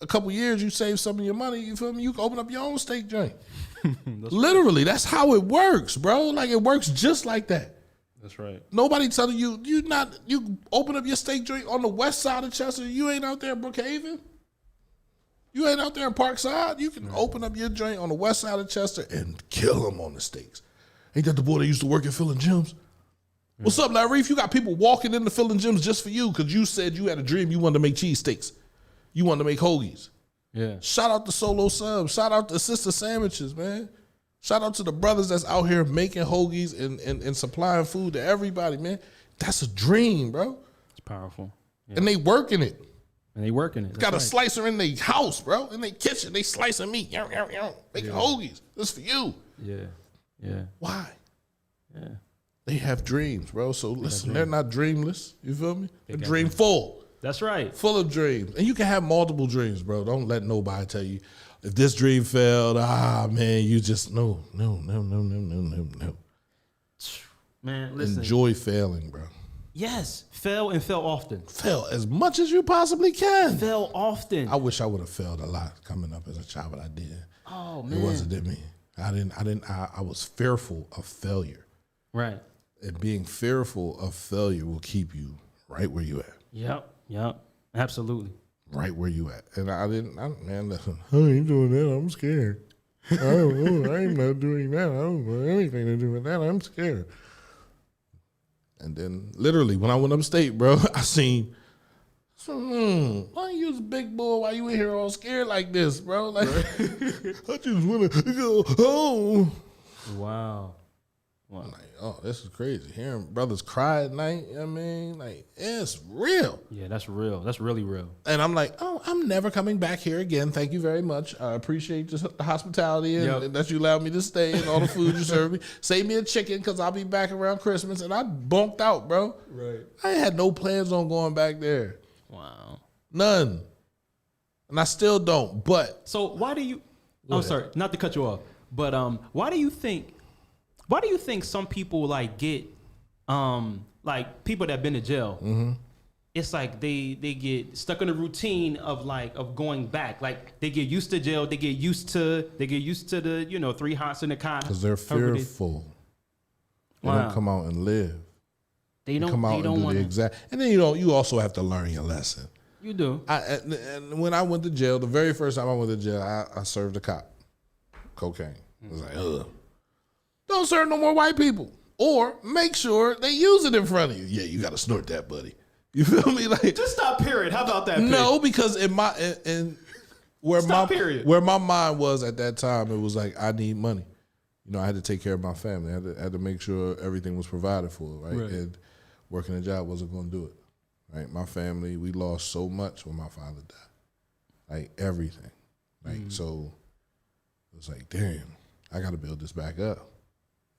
A couple years, you save some of your money, you feel me? You can open up your own steak joint. Literally, that's how it works, bro. Like, it works just like that. That's right. Nobody telling you, you open up your steak joint on the west side of Chester, you ain't out there in Brookhaven. You ain't out there in Parkside. You can open up your joint on the west side of Chester and kill them on the steaks. Ain't that the boy that used to work at Phil and Jim's? What's up, Larry? If you got people walking into Phil and Jim's just for you because you said you had a dream, you wanted to make cheesesteaks. You wanted to make hoagies. Yeah. Shout out to Solo Subs. Shout out to Sister Sandwiches, man. Shout out to the brothers that's out here making hoagies and supplying food to everybody, man. That's a dream, bro. It's powerful. Yeah. And they working it. And they working it. Got a That's slicer in their house, bro. In their kitchen. They slicing meat. Making hoagies. This for you. right. Yeah. Why? Yeah. They have dreams, bro. So listen, they're not dreamless. You feel me? They're got dreamful. That's right. Full of dreams. And you can have multiple dreams, bro. Don't let nobody tell you, if this dream failed, man, you just, no. Man, listen. Enjoy failing, bro. Yes. Fail and fail often. Fail as much as you possibly can. Fail often. I wish I would have failed a lot coming up as a child, but I didn't. Oh, man. It wasn't in me. I was fearful of failure. Right. And being fearful of failure will keep you right where you at. Yep. Absolutely. Right where you at. And listen, I ain't doing that. I'm scared. Oh, I'm not doing that. I don't want anything to do with that. I'm scared. And then literally when I went upstate, bro, I seen, why you was a big boy? Why you in here all scared like this, bro? Like, I just want to go home. Wow. Wow. I'm like, oh, this is crazy. Hearing brothers cry at night, I mean, like, it's real. Yeah, that's real. That's really real. And I'm like, oh, I'm never coming back here again. Thank you very much. I appreciate the hospitality and that you allowed me to stay and all the food you served me. Save me a chicken because I'll be back around Christmas. And I bunked out, bro. Right. I had no plans on going back there. Wow. None. And I still don't. But So why do you? Go I'm ahead. sorry, not to cut you off, but why do you think some people like get like people that been to jail? Mm-hmm. It's like they get stuck in a routine of going back. Like they get used to jail. They get used to the 3 hots in the car. because they're fearful. They Wow. don't come out and live. They don't. Come out They don't and do want the to. exact. And then you also have to learn your lesson. You do. And when I went to jail, the very first time I went to jail, I served a cop cocaine. I was like, ugh. Don't serve no more white people. Or make sure they use it in front of you. Yeah, you got to snort that, buddy. You feel me? Like, Just stop. Period. How about that? no, because where my mind was at that time, it was like I need money. I had to take care of my family. I had to make sure everything was provided for, right? And working a job wasn't going to do it. Right, my family, we lost so much when my father died, like everything. Like so, it was like, damn, I got to build this back up.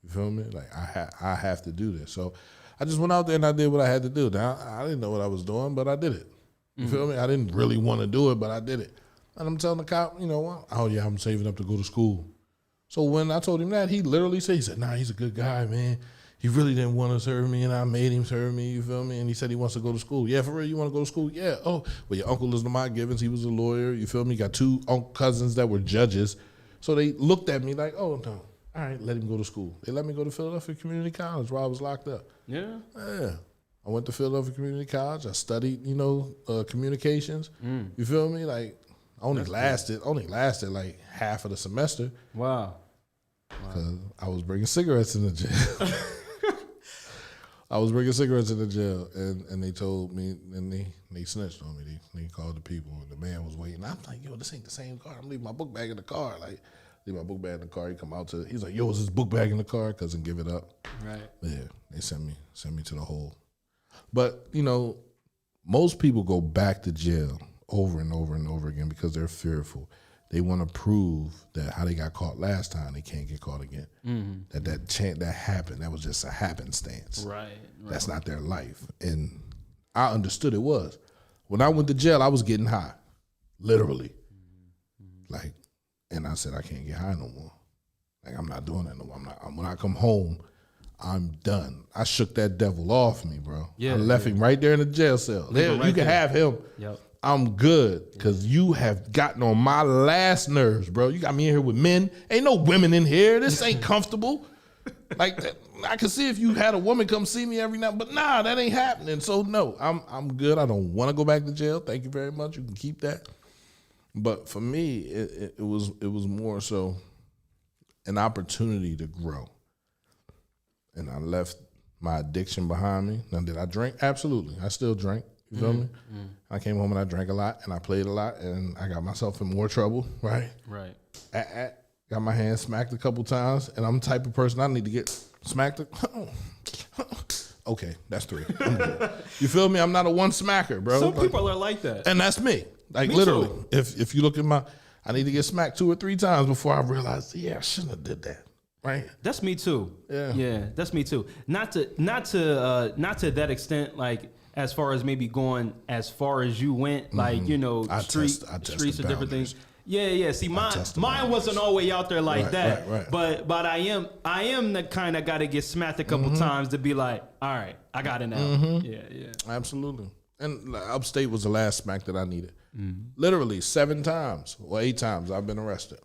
You feel me? Like I have to do this. So I just went out there and I did what I had to do. Now I didn't know what I was doing, but I did it. You feel me? I didn't really want to do it, but I did it. And I'm telling the cop, what? Oh yeah, I'm saving up to go to school. So when I told him that, he literally said, nah, he's a good guy, man. He really didn't want to serve me, and I made him serve me, you feel me? And he said he wants to go to school. Yeah, for real, you want to go to school? Yeah. Oh, well, your uncle is Lamont Givens. He was a lawyer, you feel me? Got 2 cousins that were judges. So they looked at me like, oh, no. All right, let him go to school. They let me go to Philadelphia Community College while I was locked up. Yeah. Yeah. I went to Philadelphia Community College. I studied, communications. You feel me? Like, only lasted like half of the semester. Wow. Because I was bringing cigarettes in the jail. I was bringing cigarettes in the jail, and they told me, and they snitched on me. They called the people, and the man was waiting. I'm like, yo, this ain't the same car. I'm leaving my book bag in the car. Like, leave my book bag in the car. He come out he's like, yo, is this book bag in the car? Couldn't give it up. Right. Yeah, they sent me to the hole. But, most people go back to jail over and over and over again because they're fearful. They want to prove that how they got caught last time, they can't get caught again. Mm-hmm. That happened. That was just a happenstance. Right. That's not their life. And I understood it was. When I went to jail, I was getting high, literally. Like, and I said, I can't get high no more. Like, I'm not doing that no more. When I come home, I'm done. I shook that devil off me, bro. Yeah, I left him right there in the jail cell. You can have him. Yep. I'm good because you have gotten on my last nerves, bro. You got me in here with men. Ain't no women in here. This ain't comfortable. Like, I could see if you had a woman come see me every night, but nah, that ain't happening. So no, I'm good. I don't want to go back to jail. Thank you very much. You can keep that. But for me, it was more so an opportunity to grow. And I left my addiction behind me. Now, did I drink? Absolutely. I still drink. You feel me? I came home and I drank a lot and I played a lot and I got myself in more trouble, right? Right. Got my hand smacked a couple times, and I'm the type of person I need to get smacked. Okay, that's 3. I'm good. You feel me? I'm not a one smacker, bro. Some people are like that. And that's me. Like, Me literally. too. If you look at I need to get smacked 2 or 3 times before I realize, yeah, I shouldn't have did that. Right? That's me too. Yeah. That's me too. Not to that extent, like as far as maybe going as far as you went, like streets and different things. Yeah. See, mine wasn't all the way out there like that. Right. But I am the kind that got to get smacked a couple times to be like, all right, I got it now. Yeah. Absolutely. And upstate was the last smack that I needed. Literally 7 times or 8 times I've been arrested.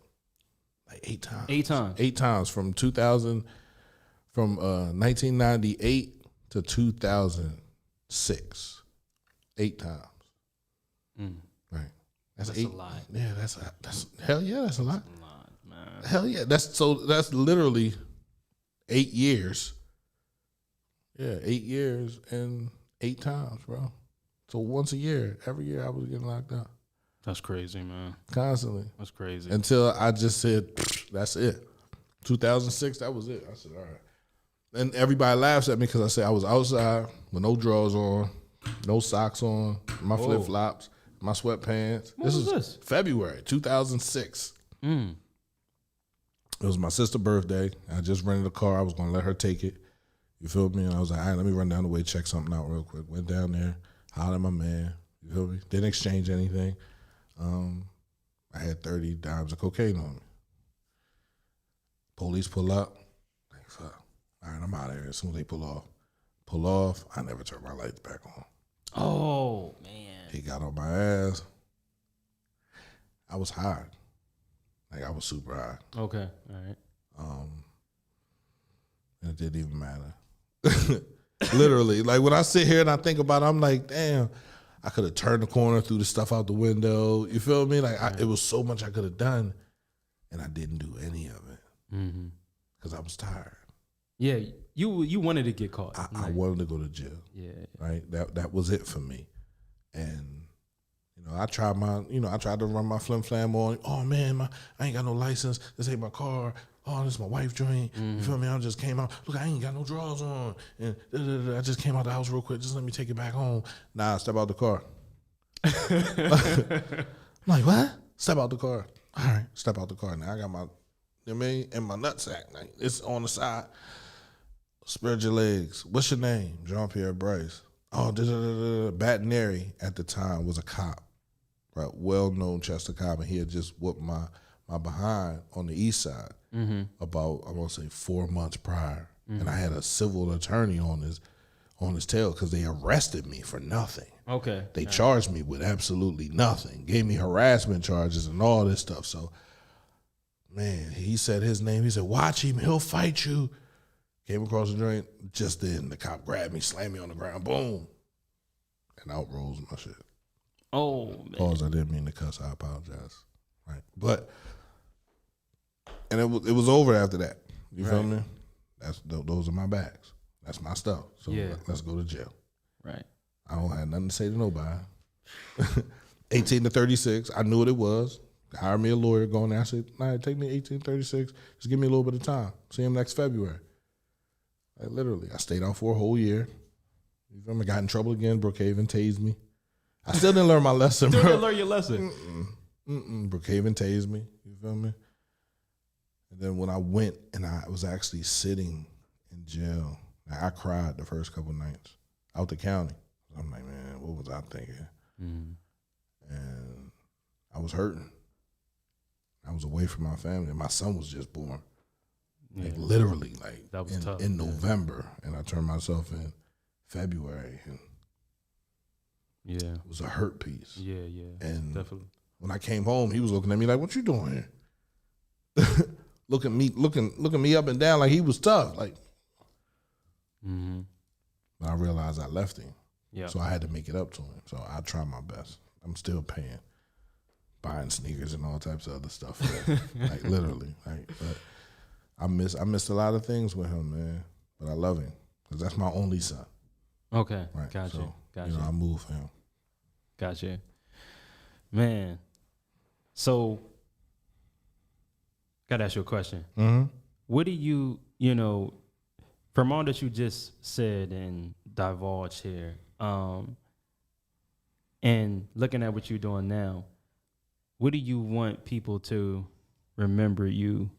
Like 8 times. 8 times. 8 times from 1998 to 2006. 8 times. Right. That's 8. A lot. Yeah, that's hell yeah, that's a lot. man. Hell yeah. That's literally 8 years. Yeah, 8 years and 8 times, bro. So once a year, every year I was getting locked up. That's crazy, man. Constantly. That's crazy. Until I just said, that's it. 2006, that was it. I said, all right. And everybody laughs at me because I say I was outside with no drawers on, no socks on, my flip flops, my sweatpants. When was this? February 2006. Mm. It was my sister's birthday. I just rented a car. I was going to let her take it. You feel me? And I was like, all right, let me run down the way, check something out real quick. Went down there, hollered at my man. You feel me? Didn't exchange anything. I had 30 dimes of cocaine on me. Police pull up. Like, fuck. All right, I'm out of here as soon as they pull off. I never turned my lights back on. Oh, man. He got on my ass. I was high. Like, I was super high. Okay, all right. And it didn't even matter. Literally. Like, when I sit here and I think about it, I'm like, damn, I could have turned the corner, threw the stuff out the window. You feel me? Like, it was so much I could have done, and I didn't do any of it because I was tired. Yeah, you wanted to get caught. I wanted to go to jail. Yeah. Right? That was it for me. And, I tried to run my flim flam on. Oh, man, I ain't got no license. This ain't my car. Oh, this is my wife's joint. You feel me? I just came out. Look, I ain't got no drawers on. And I just came out the house real quick. Just let me take it back home. Nah, step out the car. I'm like, what? Step out the car. All right, step out the car. Now I got my, and my nutsack. Like, it's on the side. Spread your legs. What's your name? Jean-Pierre Bryce. Oh, Battenary at the time was a cop, right? Well-known Chester cop, and he had just whooped my behind on the east side about, I want to say, 4 months prior. And I had a civil attorney on his tail because they arrested me for nothing. Okay. They charged me with absolutely nothing, gave me harassment charges and all this stuff. So, man, he said his name. He said, watch him. He'll fight you. Came across the joint. Just then, the cop grabbed me, slammed me on the ground. Boom. And out rolls my shit. Oh, man. Pause. I didn't mean to cuss. I apologize. Right. But, and it was over after that. You feel me? Those are my bags. That's my stuff. So let's go to jail. Right. I don't have nothing to say to nobody. 18 to 36. I knew what it was. Hired me a lawyer going there. I said, nah, take me 18 to 36. Just give me a little bit of time. See him next February. Like, literally, I stayed out for a whole year. You feel me? Got in trouble again. Brookhaven tased me. I still didn't learn my lesson, bro. Still didn't learn your lesson. Brookhaven tased me. You feel me? And then when I went and I was actually sitting in jail, I cried the first couple nights out the county. I'm like, man, what was I thinking? And I was hurting. I was away from my family. My son was just born. Like, literally, like, that was tough, in November. And I turned myself in February. And it was a hurt piece. Yeah, And definitely. when I came home, he was looking at me like, what you doing here? looking me up and down like he was tough. Like, but I realized I left him. Yeah. So I had to make it up to him. So I try my best. I'm still paying, buying sneakers and all types of other stuff. Like, literally. Like, but I missed a lot of things with him, man. But I love him because that's my only son. Okay. Right. Gotcha. So, Gotcha. I move for him. Gotcha. Man. So, gotta ask you a question. What do you, from all that you just said and divulged here, and looking at what you're doing now, what do you want people to remember you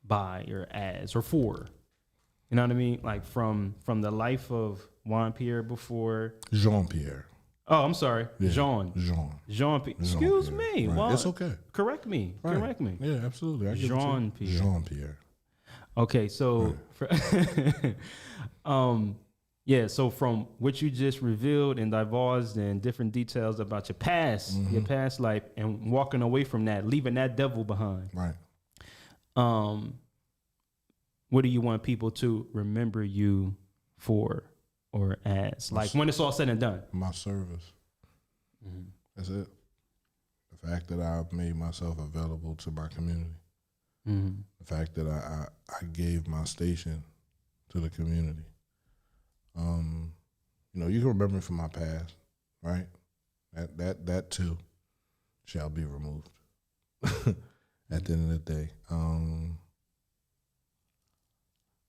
by or as or for? You know what I mean? Like from the life of Juan Pierre before. Jean-Pierre. Oh, I'm sorry. Yeah. Jean. Excuse me. Right. Well, it's okay. Correct me. Right. Correct me. Yeah, absolutely. Jean-Pierre. Jean-Pierre. Okay, so so from what you just revealed and divulged and different details about your past life, and walking away from that, leaving that devil behind. Right. What do you want people to remember you for or as? Like when it's all said and done. My service. That's it. The fact that I've made myself available to my community. Mm-hmm. The fact that I gave my station to the community. You can remember me from my past, right? That too shall be removed at the end of the day.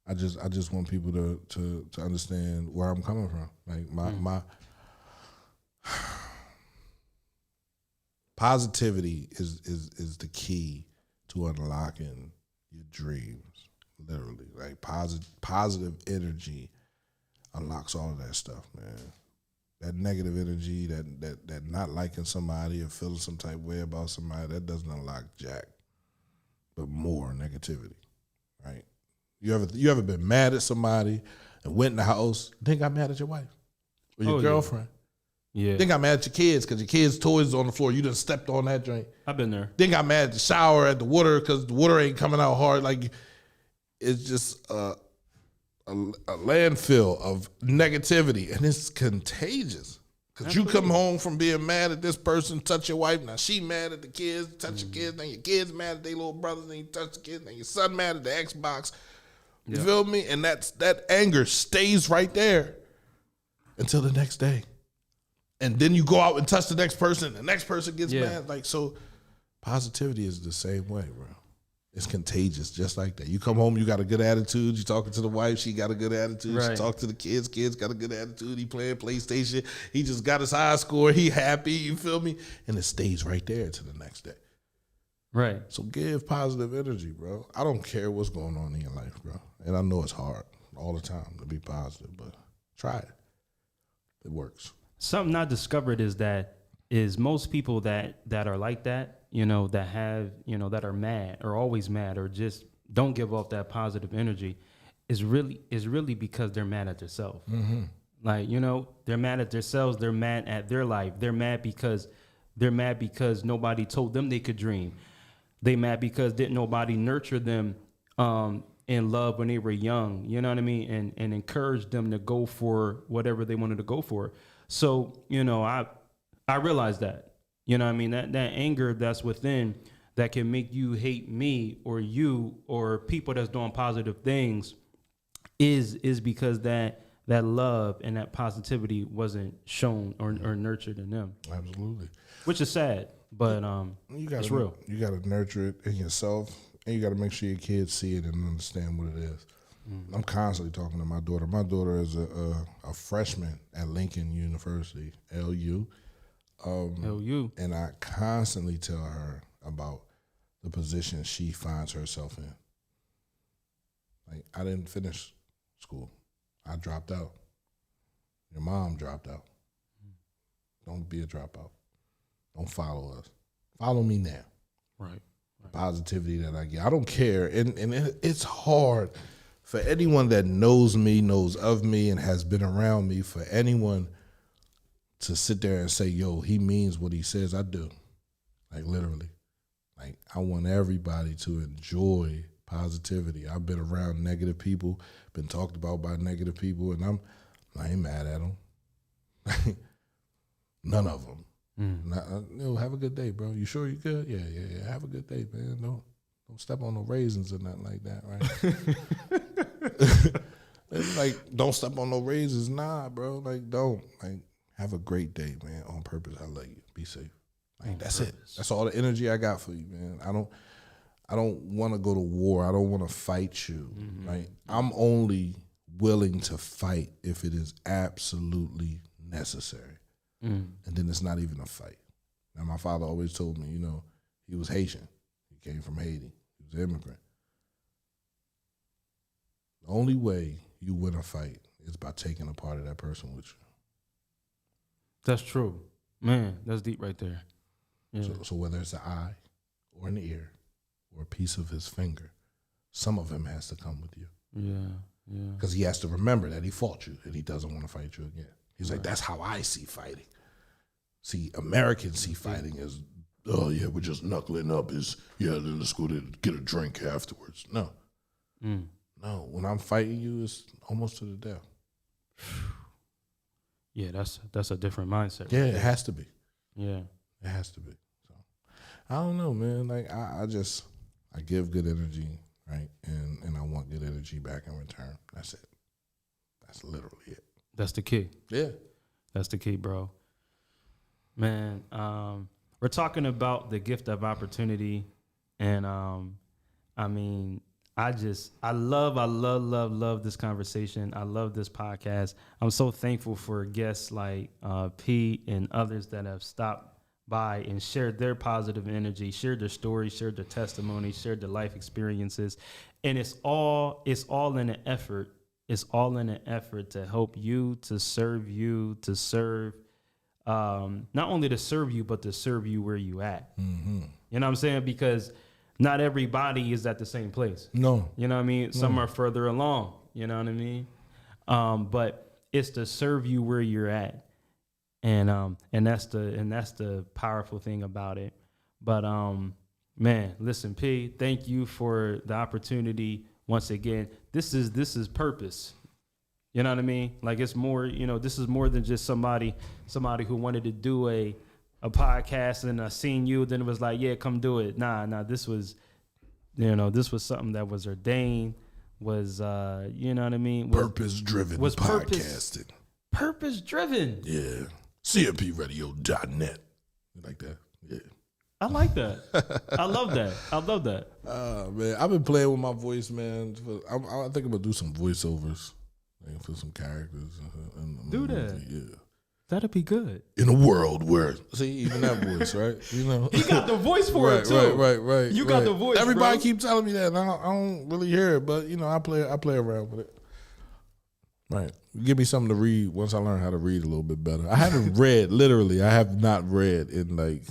I just want people to understand where I'm coming from. Like my positivity is the key to unlocking your dreams. Literally, like positive energy unlocks all of that stuff, man. That negative energy, that not liking somebody or feeling some type of way about somebody, that doesn't unlock jack, but more negativity, right? You ever been mad at somebody and went in the house, then got mad at your wife or your girlfriend? Yeah. Then got mad at your kids because your kids' toys is on the floor. You done stepped on that joint. I've been there. Then got mad at the shower at the water because the water ain't coming out hard. Like, it's just a landfill of negativity, and it's contagious. Because you come home from being mad at this person, touch your wife, now she mad at the kids, touch your kids, then your kids mad at their little brothers, then you touch the kids, then your son mad at the Xbox. You feel me? And that anger stays right there until the next day. And then you go out and touch the next person, the next person gets mad. Like, so positivity is the same way, bro. It's contagious, just like that. You come home, you got a good attitude. You talking to the wife, she got a good attitude. Right. She talk to the kids got a good attitude. He playing PlayStation. He just got his high score. He happy, you feel me? And it stays right there to the next day. Right. So give positive energy, bro. I don't care what's going on in your life, bro. And I know it's hard all the time to be positive, but try it. It works. Something I discovered is most people that are like that, that have, that are mad or always mad or just don't give off that positive energy is really because they're mad at themselves. Mm-hmm. Like, they're mad at themselves. They're mad at their life. They're mad because nobody told them they could dream. They mad because didn't nobody nurture them in love when they were young, you know what I mean? And encourage them to go for whatever they wanted to go for. So, I realized that, you know what I mean? That anger that's within that can make you hate me or you or people that's doing positive things is because that love and that positivity wasn't shown or nurtured in them. Absolutely. Which is sad, but it's real. You got to nurture it in yourself, and you got to make sure your kids see it and understand what it is. Mm-hmm. I'm constantly talking to my daughter. My daughter is a freshman at Lincoln University, LU. LU. And I constantly tell her about the position she finds herself in. Like, I didn't finish school. I dropped out. Your mom dropped out. Don't be a dropout. Don't follow us. Follow me now. Right. Positivity that I get. I don't care. And it's hard for anyone that knows me, knows of me, and has been around me, for anyone to sit there and say, yo, he means what he says. I do. Like, literally. Like, I want everybody to enjoy positivity. I've been around negative people, been talked about by negative people, and I ain't mad at them. None of them. Have a good day, bro. You sure you good? Yeah. Have a good day, man. Don't step on no raisins or nothing like that, right? It's like, don't step on no raisins. Nah, bro. Like, don't. Like, have a great day, man. On purpose, I love you. Be safe. Like, that's it. That's all the energy I got for you, man. I don't want to go to war. I don't want to fight you. Mm-hmm. Right? I'm only willing to fight if it is absolutely necessary. And then it's not even a fight. Now, my father always told me, he was Haitian. He came from Haiti. He was an immigrant. The only way you win a fight is by taking a part of that person with you. That's true. Man, that's deep right there. Yeah. So whether it's an eye or an ear or a piece of his finger, some of him has to come with you. Yeah. Because he has to remember that he fought you and he doesn't want to fight you again. He's like, that's how I see fighting. See, Americans see fighting as, oh, yeah, we're just knuckling up. Then let's go to get a drink afterwards. No. No, when I'm fighting you, it's almost to the death. Yeah, that's a different mindset. Yeah, it has to be. Yeah. It has to be. So I don't know, man. Like, I I give good energy, right? And I want good energy back in return. That's it. That's literally it. That's the key. Yeah. That's the key, bro. Man, we're talking about the gift of opportunity, and I mean, I love this conversation. I love this podcast. I'm so thankful for guests like Pete and others that have stopped by and shared their positive energy, shared their stories, shared their testimony, shared their life experiences, and it's all in an effort. It's all in an effort to help you, to serve you, to serve. Not only to serve you, but to serve you where you at. Mm-hmm. You know what I'm saying? Because not everybody is at the same place. No. You know what I mean? Some are further along. You know what I mean? But it's to serve you where you're at. And that's the powerful thing about it. But man, listen, P, thank you for the opportunity once again. This is purpose. You know what I mean? Like, it's more, this is more than just somebody who wanted to do a podcast and I seen you, then it was like, yeah, come do it. Nah, this was something that was ordained, was, you know what I mean? Purpose driven podcasting. Purpose driven. Yeah. CMPradio.net. You like that? Yeah. I like that. I love that. Man, I've been playing with my voice, man. I think I'm going to do some voiceovers. For some characters. Do that. Yeah. That'd be good. In a world where, see, even that voice, right? You got the voice for it, too. Right. You got the voice, Everybody bro. keep telling me that, and I don't really hear it, but, I play around with it. Right. Give me something to read once I learn how to read a little bit better. I haven't read, literally, I have not read in like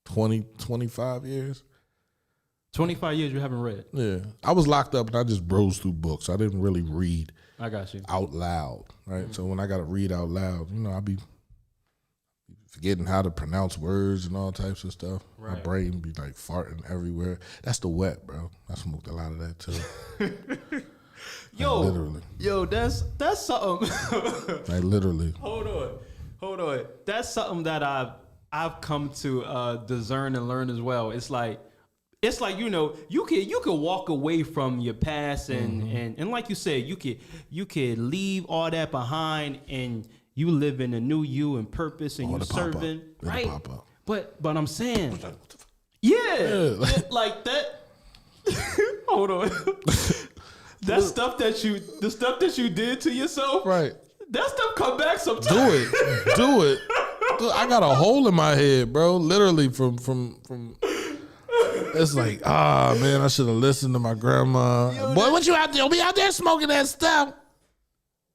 20, 25 years. 25 years you haven't read. Yeah. I was locked up and I just browsed through books. I didn't really read. I got you. Out loud, right? Mm-hmm. So when I got to read out loud, I'll be forgetting how to pronounce words and all types of stuff. Right. My brain be like farting everywhere. That's the wet, bro. I smoked a lot of that too. Literally. That's something. Like literally. Hold on. That's something that I've come to discern and learn as well. It's like you could walk away from your past and like you said, you could leave all that behind and you live in a new you and purpose and you serving, right? But I'm saying, yeah, like that. Hold on, the stuff that you did to yourself, right? That stuff come back sometimes. Do it. I got a hole in my head, bro. Literally from. It's like, man, I should have listened to my grandma. Boy, what you out there? Don't be out there smoking that stuff.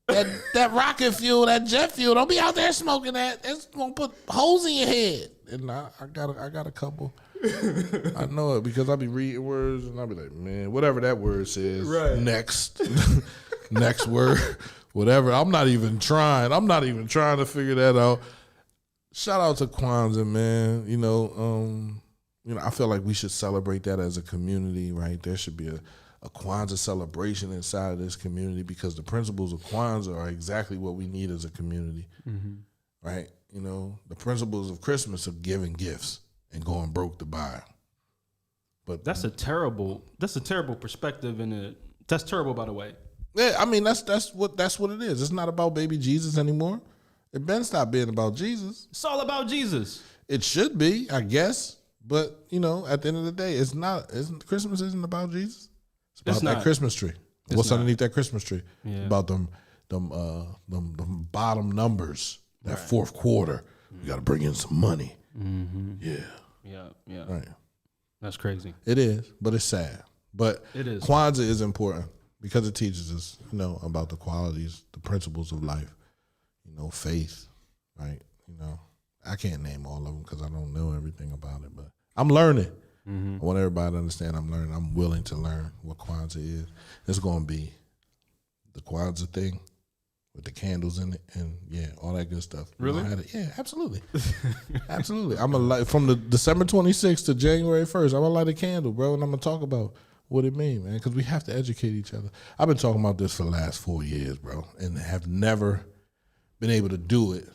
That rocket fuel, that jet fuel. Don't be out there smoking that. It's gonna put holes in your head. And I got a couple. I know it because I be reading words and I be like, man, whatever that word says. Right. Next word, whatever. I'm not even trying to figure that out. Shout out to Kwanzaa, man. I feel like we should celebrate that as a community, right? There should be a Kwanzaa celebration inside of this community because the principles of Kwanzaa are exactly what we need as a community, right? The principles of Christmas are giving gifts and going broke to buy. But that's a terrible perspective, and that's terrible, by the way. Yeah, I mean that's what it is. It's not about baby Jesus anymore. It better stop being about Jesus. It's all about Jesus. It should be, I guess. But, at the end of the day, it's not. Christmas isn't about Jesus. It's about that Christmas tree. What's underneath that Christmas tree? Yeah. It's about them bottom numbers. That fourth quarter, we got to bring in some money. Mm-hmm. Yeah. Right. That's crazy. It is, but it's sad. But it is. Kwanzaa is important because it teaches us, about the qualities, the principles of life. Faith, right? I can't name all of them because I don't know everything about it, but I'm learning. Mm-hmm. I want everybody to understand I'm learning. I'm willing to learn what Kwanzaa is. It's going to be the Kwanzaa thing with the candles in it and, all that good stuff. Really? Yeah, absolutely. Absolutely. I'm going to light, from the December 26th to January 1st, I'm going to light a candle, bro, and I'm going to talk about what it means, man, because we have to educate each other. I've been talking about this for the last 4 years, bro, and have never been able to do it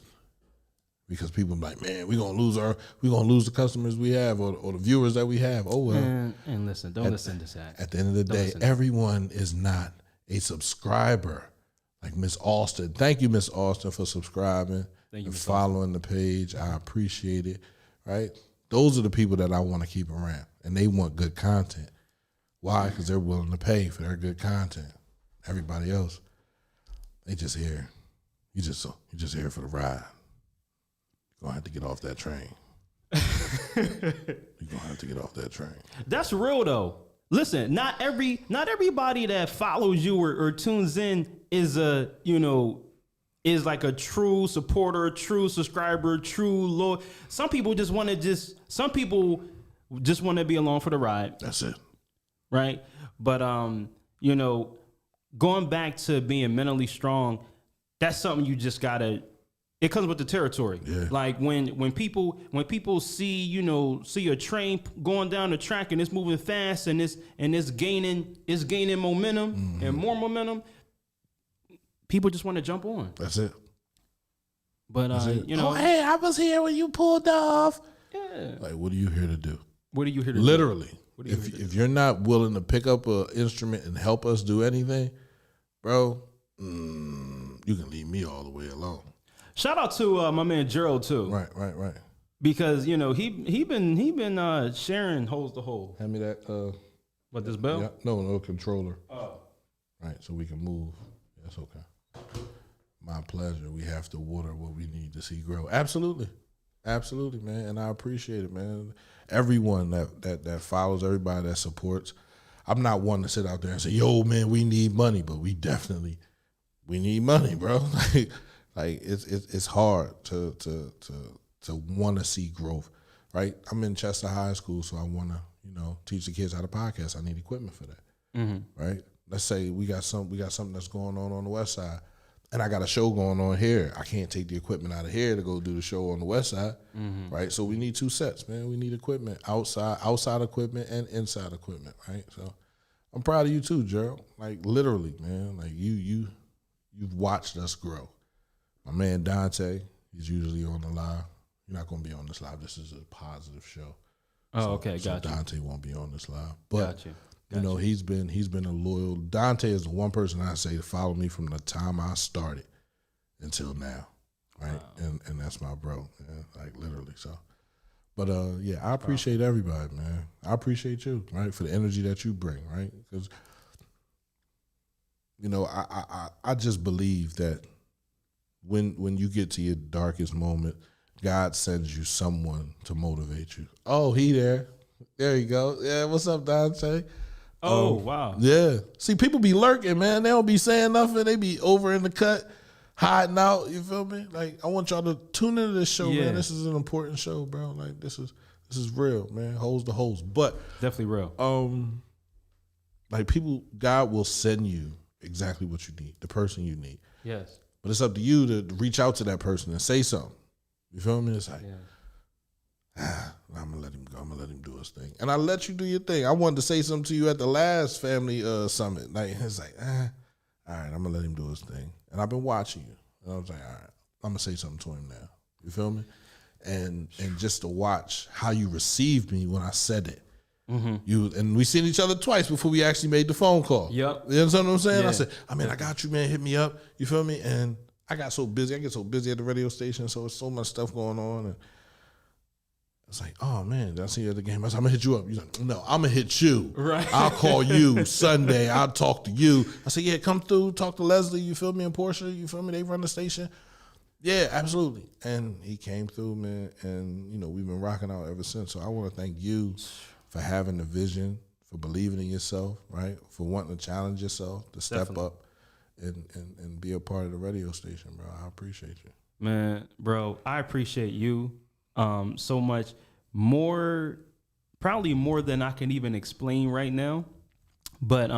because people be like, man, we're gonna lose the customers we have or the viewers that we have. Oh well. And listen, don't listen to that. At the end of the day, everyone is not a subscriber. Like Miss Austin. Thank you, Miss Austin, for subscribing and following the page. I appreciate it. Right? Those are the people that I want to keep around. And they want good content. Why? Because they're willing to pay for their good content. Everybody else, they just here. You just here for the ride. You're gonna have to get off that train. You're gonna have to get off that train. That's real though. Listen, not everybody that follows you or tunes in is like a true supporter, a true subscriber, true loyal. Some people just want to be along for the ride. That's it. Right? But going back to being mentally strong, that's something you just gotta. It comes with the territory. Yeah. Like when people see a train going down the track and it's moving fast and it's gaining momentum and more momentum, people just want to jump on. That's it. But oh hey, I was here when you pulled off. Yeah. Like, what are you here to do? What are you here to Literally. do? If you're not willing to pick up an instrument and help us do anything, bro, you can leave me all the way alone. Shout out to my man Gerald too. Right. Because he been sharing holes to hole. Hand me that. What, this bell? Yeah, no controller. Oh. Right, so we can move. That's okay. My pleasure. We have to water what we need to see grow. Absolutely, man. And I appreciate it, man. Everyone that follows, everybody that supports. I'm not one to sit out there and say, "Yo, man, we need money," but we need money, bro. Like it's hard to want to see growth, right? I'm in Chester High School, so I want to teach the kids how to podcast. I need equipment for that, right? Let's say we got something that's going on the west side, and I got a show going on here. I can't take the equipment out of here to go do the show on the west side, right? So we need two sets, man. We need equipment, outside equipment and inside equipment, right? So I'm proud of you too, Gerald. Like literally, man. Like you've watched us grow. My man Dante, he's usually on the live. You're not going to be on this live. This is a positive show. Oh, okay, so gotcha. Dante won't be on this live, but gotcha. he's been a loyal. Dante is the one person I say to follow me from the time I started until now, right? Wow. And that's my bro, man, like literally. So, but yeah, I appreciate everybody, man. I appreciate you, right, for the energy that you bring, right? Because I just believe that. When you get to your darkest moment, God sends you someone to motivate you. Oh, he there. There you go. Yeah, what's up, Dante? Oh, wow. Yeah. See, people be lurking, man. They don't be saying nothing. They be over in the cut, hiding out. You feel me? Like, I want y'all to tune into this show, man. This is an important show, bro. Like, this is real, man. Hoes to hoes. But definitely real. Like God will send you exactly what you need, the person you need. Yes. But it's up to you to reach out to that person and say something. You feel me? It's like, I'm gonna let him go. I'm gonna let him do his thing, and I let you do your thing. I wanted to say something to you at the last family summit. Like it's like, all right, I'm gonna let him do his thing, and I've been watching you, and I was like, all right, I'm gonna say something to him now. You feel me? And just to watch how you received me when I said it. And we seen each other twice before we actually made the phone call. Yep. You know what I'm saying? Yeah. I said, I got you, man. Hit me up. You feel me? And I got so busy. I get so busy at the radio station, so it's so much stuff going on. And it's like, oh, man, did I see you at the game? I said, I'm going to hit you up. You're like, no, I'm going to hit you. Right. I'll call you Sunday. I'll talk to you. I said, yeah, come through. Talk to Leslie. You feel me? And Portia. You feel me? They run the station. Yeah, absolutely. And he came through, man. And, we've been rocking out ever since. So I want to thank you for having the vision, for believing in yourself, right? For wanting to challenge yourself, to step up and be a part of the radio station, bro. I appreciate you. Man, bro, I appreciate you so much. Probably more than I can even explain right now. But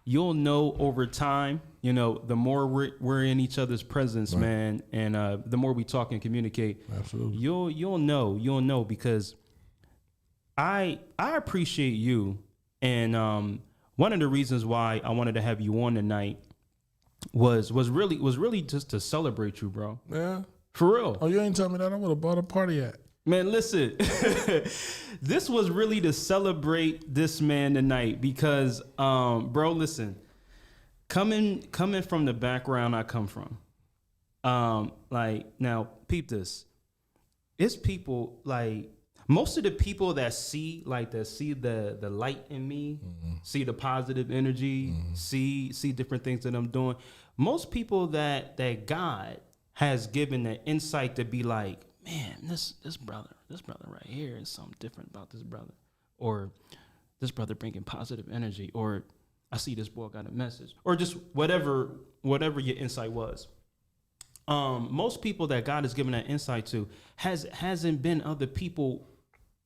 you'll know over time, the more we're in each other's presence, right, man, and the more we talk and communicate, absolutely, you'll know because I appreciate you, and one of the reasons why I wanted to have you on tonight was really just to celebrate you, bro. Yeah. For real. Oh, you ain't tell me that. I would have bought a party hat. Man, listen, this was really to celebrate this man tonight because, bro, listen, coming from the background I come from, like, now, peep this. It's people, like, most of the people that see the light in me, see the positive energy, see different things that I'm doing. Most people that God has given the insight to be like, man, this brother right here is something different about this brother, or this brother bringing positive energy, or I see this boy got a message, or just whatever your insight was. Most people that God has given that insight to hasn't been other people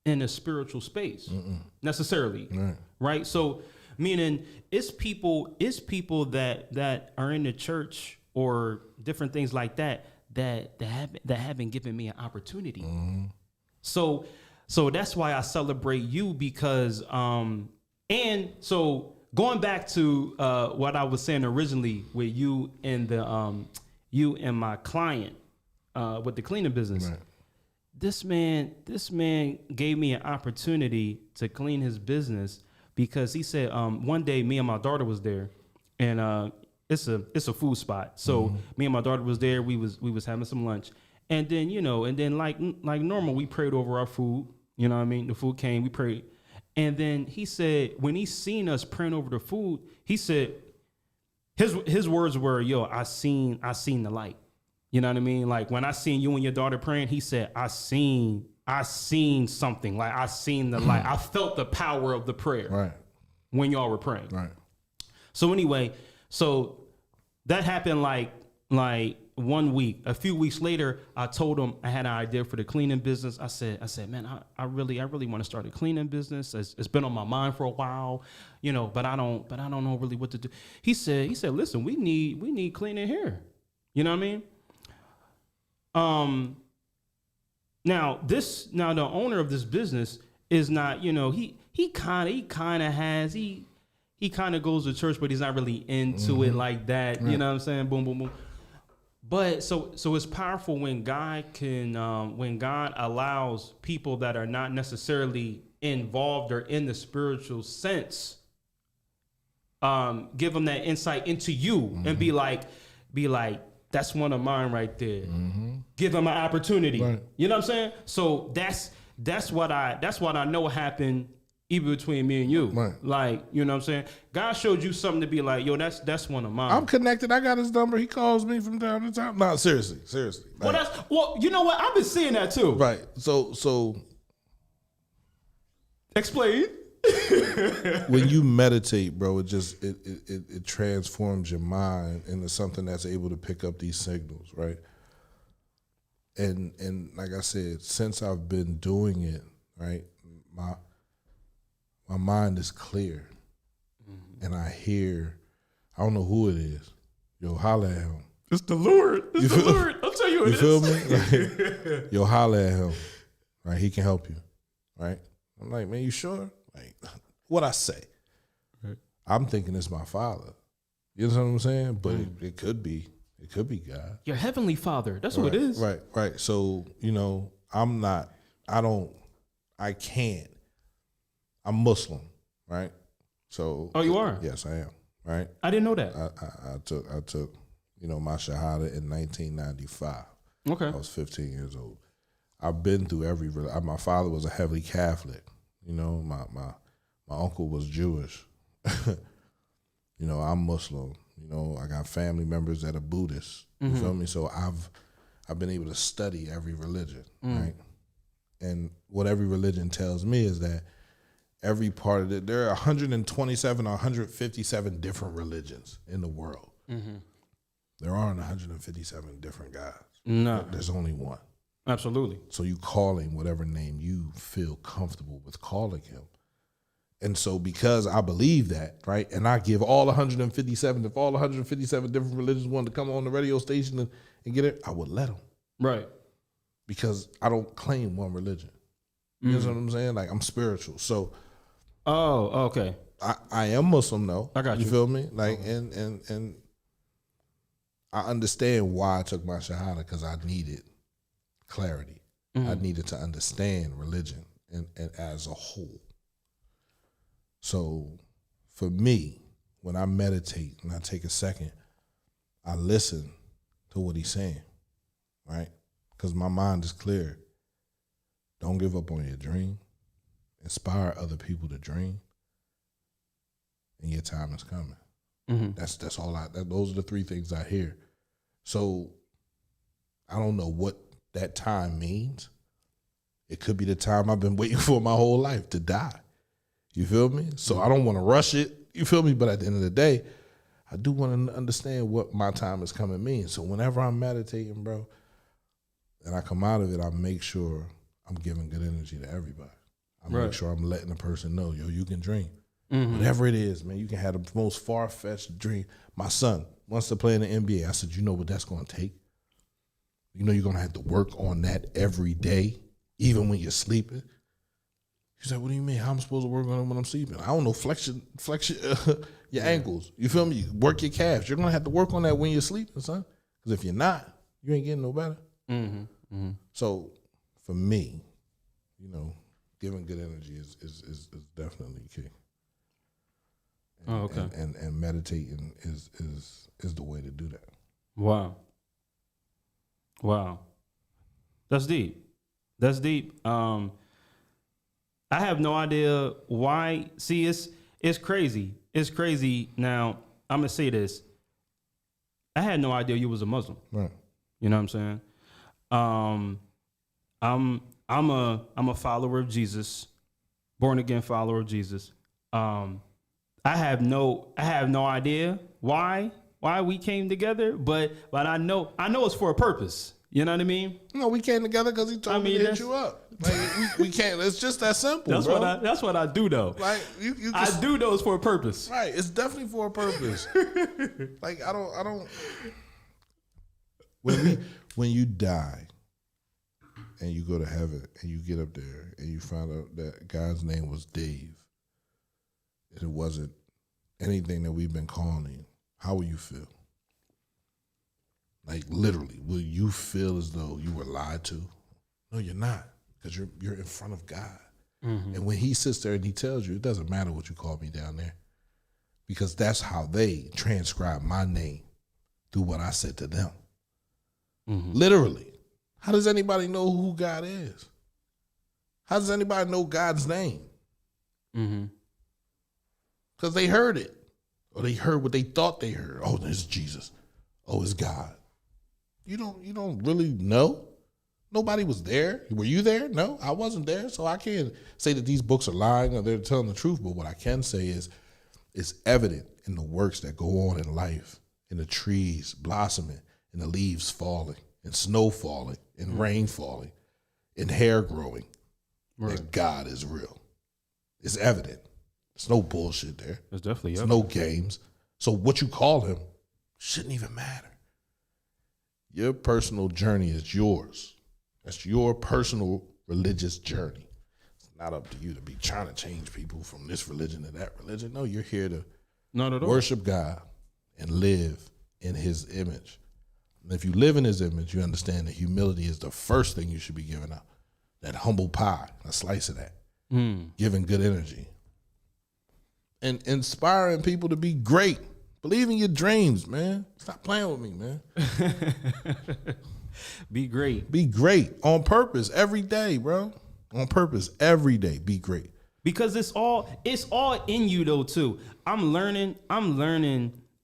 in a spiritual space necessarily, right? So meaning it's people that are in the church or different things like that haven't given me an opportunity. So that's why I celebrate you because and so going back to what I was saying originally with you and the you and my client with the cleaning business. Right. This man gave me an opportunity to clean his business because he said one day me and my daughter was there, and it's a food spot. So me and my daughter was there. We was having some lunch, and then like normal, we prayed over our food. You know what I mean? The food came, we prayed, and then he said when he seen us praying over the food, he said his words were, "Yo, I seen the light." You know what I mean? Like when I seen you and your daughter praying, he said, I seen something. Like I seen the light. I felt the power of the prayer when y'all were praying. Right. So anyway, so that happened like 1 week. A few weeks later, I told him I had an idea for the cleaning business. I said, man, I really want to start a cleaning business. It's been on my mind for a while, but I don't know really what to do. He said, listen, we need cleaning here. You know what I mean? Now the owner of this business is not, he kind of goes to church, but he's not really into it like that. Right. You know what I'm saying? Boom, boom, boom. But so it's powerful when God when God allows people that are not necessarily involved or in the spiritual sense, give them that insight into you and be like, that's one of mine right there. Give them an opportunity. Right. You know what I'm saying? So that's what I know happened even between me and you. Right. Like, you know what I'm saying? God showed you something to be like, yo, that's one of mine. I'm connected. I got his number. He calls me from time to time. No, seriously. Like, well, you know what? I've been seeing that too. Right. So explain. When you meditate, bro, it transforms your mind into something that's able to pick up these signals, right? And like I said, since I've been doing it, right, my mind is clear, and I don't know who it is. Yo, holla at him. It's the Lord. It's the Lord. I'll tell you what it is. You feel me? Like, yo, holla at him. Right, he can help you. Right. I'm like, man, you sure? Like, what I say? Right. I'm thinking it's my father. You know what I'm saying? But it could be. It could be God. Your heavenly Father. That's what it is. Right. So, I can't. I'm Muslim, right? So. Oh, you are? Yes, I am. Right. I didn't know that. I took, my shahada in 1995. Okay. I was 15 years old. I've been through my father was a heavily Catholic. My uncle was Jewish. I'm Muslim. I got family members that are Buddhists. You feel me? So I've been able to study every religion, right? And what every religion tells me is that every part of it, there are 127 or 157 different religions in the world. There aren't 157 different gods. No. There's only one. Absolutely. So you call him whatever name you feel comfortable with calling him. And so because I believe that, right, and I give all 157, if all 157 different religions wanted to come on the radio station and get it, I would let them. Right. Because I don't claim one religion. You know what I'm saying? Like, I'm spiritual. So. Oh, okay. I am Muslim, though. I got you. You feel me? Like, and I understand why I took my shahada, because I need it. clarity. I needed to understand religion and as a whole. So for me, when I meditate and I take a second, I listen to what he's saying, right? Because my mind is clear. Don't give up on your dream. Inspire other people to dream. And your time is coming. That's all those are the three things I hear. So I don't know what that time means. It could be the time I've been waiting for my whole life to die. You feel me? So I don't want to rush it. You feel me? But at the end of the day, I do want to understand what my time is coming means. So whenever I'm meditating, bro, and I come out of it, I make sure I'm giving good energy to everybody. I make sure I'm letting the person know, yo, you can dream. Whatever it is, man, you can have the most far-fetched dream. My son wants to play in the NBA. I said, you know what that's going to take? You know you're going to have to work on that every day, even when you're sleeping. He said, what do you mean? How am I supposed to work on it when I'm sleeping? I don't know, flex your ankles. You feel me? Work your calves. You're going to have to work on that when you're sleeping, son. Because if you're not, you ain't getting no better. So for me, you know, giving good energy is definitely key. And, and meditating is the way to do that. Wow. That's deep. I have no idea why. See, it's crazy. It's crazy. Now, I'm gonna say this. I had no idea you was a Muslim. Right. You know what I'm saying? I'm a follower of Jesus, born again follower of Jesus. I have no idea why we came together, but I know it's for a purpose. You know what I mean? No, we came together because he told me to hit you up. Like we can't. It's just that simple. That's what I do though. Like I do know it's for a purpose. Right. It's definitely for a purpose. Like I don't. When you die, and you go to heaven, and you get up there, and you find out that God's name was Dave, and it wasn't anything that we've been calling him, how will you feel? Like literally, will you feel as though you were lied to? No, you're not, because you're in front of God. And when he sits there and he tells you, it doesn't matter what you call me down there, because that's how they transcribe my name through what I said to them. Literally. How does anybody know who God is? How does anybody know God's name? Because they heard it. Or they heard what they thought they heard. Oh, there's Jesus. Oh, it's God. You don't really know? Nobody was there. Were you there? No, I wasn't there. So I can't say that these books are lying or they're telling the truth. But what I can say is it's evident in the works that go on in life, in the trees blossoming, in the leaves falling, in snow falling, in rain falling, in hair growing, that God is real. It's evident. There's no bullshit there. There's definitely There's no games. So what you call him shouldn't even matter. Your personal journey is yours. That's your personal religious journey. It's not up to you to be trying to change people from this religion to that religion. No, you're here to worship God and live in his image. And if you live in his image, you understand that humility is the first thing you should be giving out. That humble pie, a slice of that. Giving good energy. And inspiring people to be great. Believe in your dreams, man. Stop playing with me, man. Be great. Be great on purpose every day, bro. On purpose every day. Be great. Because it's all in you though too. I'm learning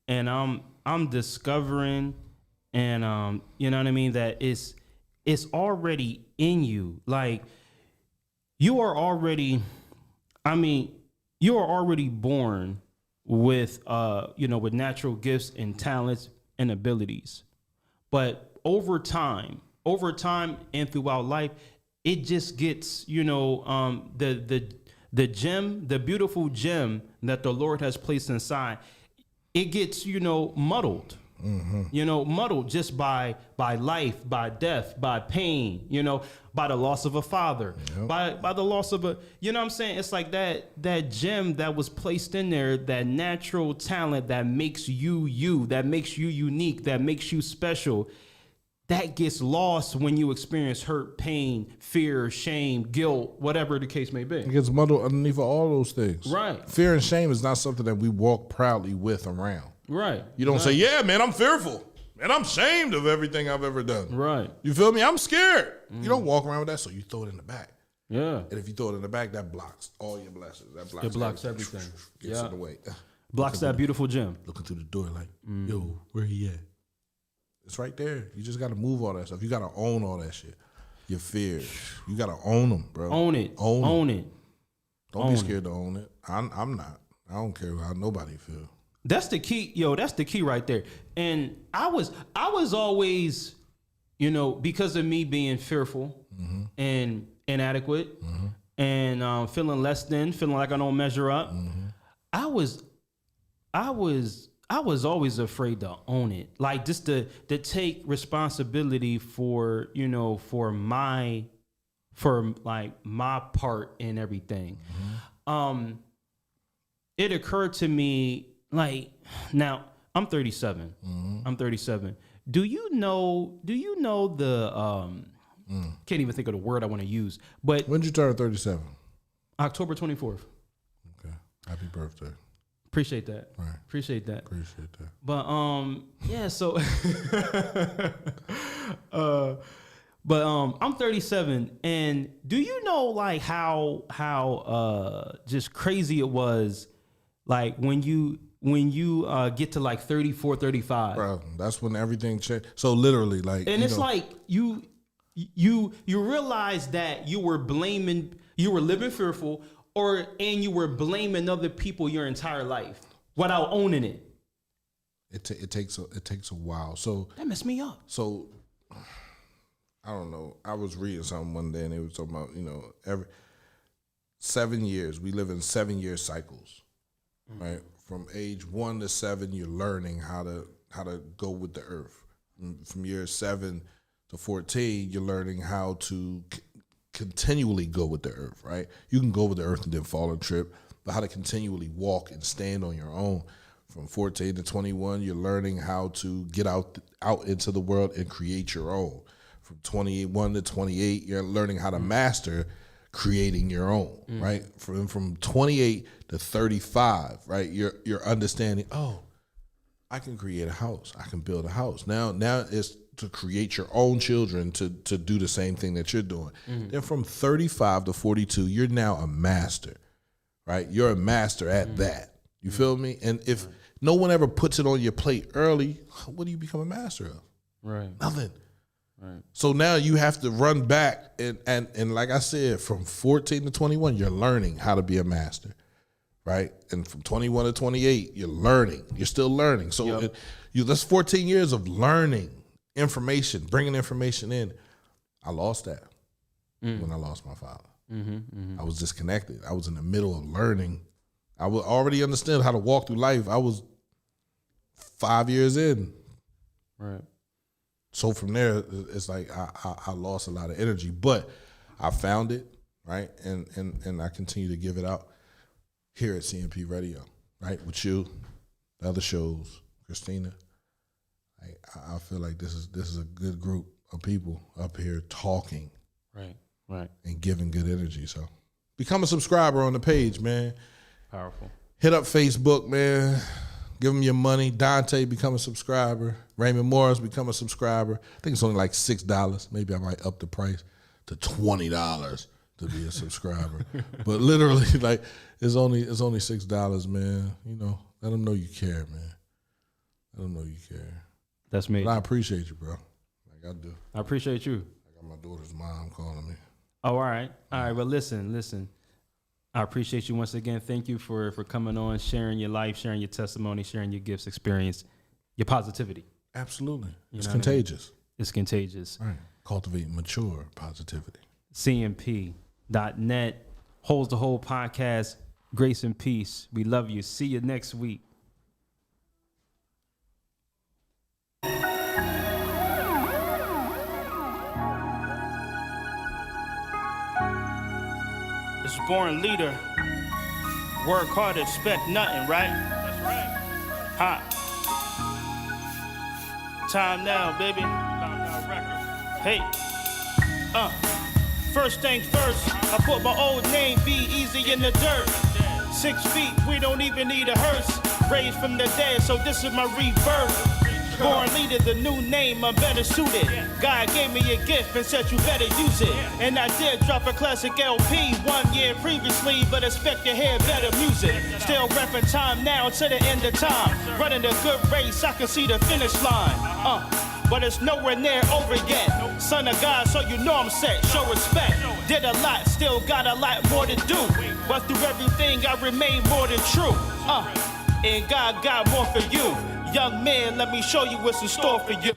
and I'm discovering and you know what I mean, that it's already in you. Like you are already born with with natural gifts and talents and abilities. But over time and throughout life, it just gets, the gem, the beautiful gem that the Lord has placed inside, it gets, muddled. Muddled just by life, by death, by pain, by the loss of a father, by the loss of a, you know what I'm saying? It's like that gem that was placed in there, that natural talent that makes you, that makes you unique, that makes you special. that gets lost when you experience hurt, pain, fear, shame, guilt, whatever the case may be. It gets muddled underneath of all those things. Right. Fear and shame is not something that we walk proudly with around. Right. You don't say, yeah, man, I'm fearful. And I'm ashamed of everything I've ever done. Right. You feel me? I'm scared. You don't walk around with that, so you throw it in the back. Yeah. And if you throw it in the back, that blocks all your blessings. That blocks, It blocks everything. Gets in the way. Blocks that beautiful gem. Looking through the door like, yo, where he at? It's right there. You just got to move all that stuff. You got to own all that shit. Your fears. You got to own them, bro. Own it. Own it. Don't be scared to own it. I'm not. I don't care how nobody feel. That's the key, that's the key right there. And I was always, because of me being fearful and inadequate and feeling less than, feeling like I don't measure up. I was always afraid to own it, like just to take responsibility for my part in everything. It occurred to me, like, now I'm 37. I'm 37. Do you know the can't even think of the word I want to use, but When did you turn 37? October 24th. Okay. Happy birthday. Appreciate that. Right. Appreciate that. Appreciate that. But yeah, so I'm 37, and do you know like how just crazy it was, like when you get to like 34, 35. Bro, that's when everything changed. So literally, like, And it's like you realize that you were living fearful, and you were blaming other people your entire life without owning it. It takes a while. So That messed me up. So I don't know. I was reading something one day, and they were talking about every 7 years we live in 7-year cycles, right? From age 1 to 7, you're learning how to go with the earth. From year 7 to 14, you're learning how to continually go with the earth, right? You can go with the earth and then fall and trip, but how to continually walk and stand on your own. From 14 to 21, you're learning how to get out into the world and create your own. From 21 to 28, you're learning how to master creating your own, right? From 28 to 35, right? You're understanding, oh, I can create a house. I can build a house. Now it's to create your own children to do the same thing that you're doing. Then from 35 to 42, you're now a master, right? You're a master at that. You feel me? And if no one ever puts it on your plate early, what do you become a master of? Right. Nothing. Right. So now you have to run back and like I said, from 14 to 21, you're learning how to be a master, right? And from 21 to 28, you're learning. You're still learning. So that's 14 years of learning information, bringing information in. I lost that when I lost my father. I was disconnected. I was in the middle of learning. I would already understand how to walk through life. I was 5 years in. Right. So from there, it's like I lost a lot of energy, but I found it, right? And I continue to give it out here at CMP Radio, right? With you, the other shows, Christina. I feel like this is a good group of people up here talking, right, and giving good energy. So become a subscriber on the page, man. Powerful. Hit up Facebook, man. Give them your money. Dante, become a subscriber. Raymond Morris, become a subscriber. I think it's only like $6. Maybe I might up the price to $20 to be a subscriber. But literally, like, it's only $6, man. Let them know you care, man. Let them know you care. That's me. But I appreciate you, bro. Like I do. I appreciate you. I got my daughter's mom calling me. Oh, all right. But listen. I appreciate you once again. Thank you for coming on, sharing your life, sharing your testimony, sharing your gifts, experience, your positivity. Absolutely. It's know contagious. It's contagious. All right. Cultivate mature positivity. CMP.net holds the whole podcast. Grace and peace. We love you. See you next week. It's a born leader. Work hard, expect nothing, right? That's right. Hot. Time now, baby. Time now, record. Hey, first things first, I put my old name, Be Easy, in the dirt. 6 feet, we don't even need a hearse. Raised from the dead, so this is my rebirth. Born leader, the new name, I'm better suited. God gave me a gift and said you better use it. And I did drop a classic LP 1 year previously, but expect to hear better music. Still repping time now to the end of time. Running a good race, I can see the finish line. But it's nowhere near over yet. Son of God, so you know I'm set. Show respect. Did a lot, still got a lot more to do. But through everything, I remain more than true. And God got more for you. Young man, let me show you what's in store for you.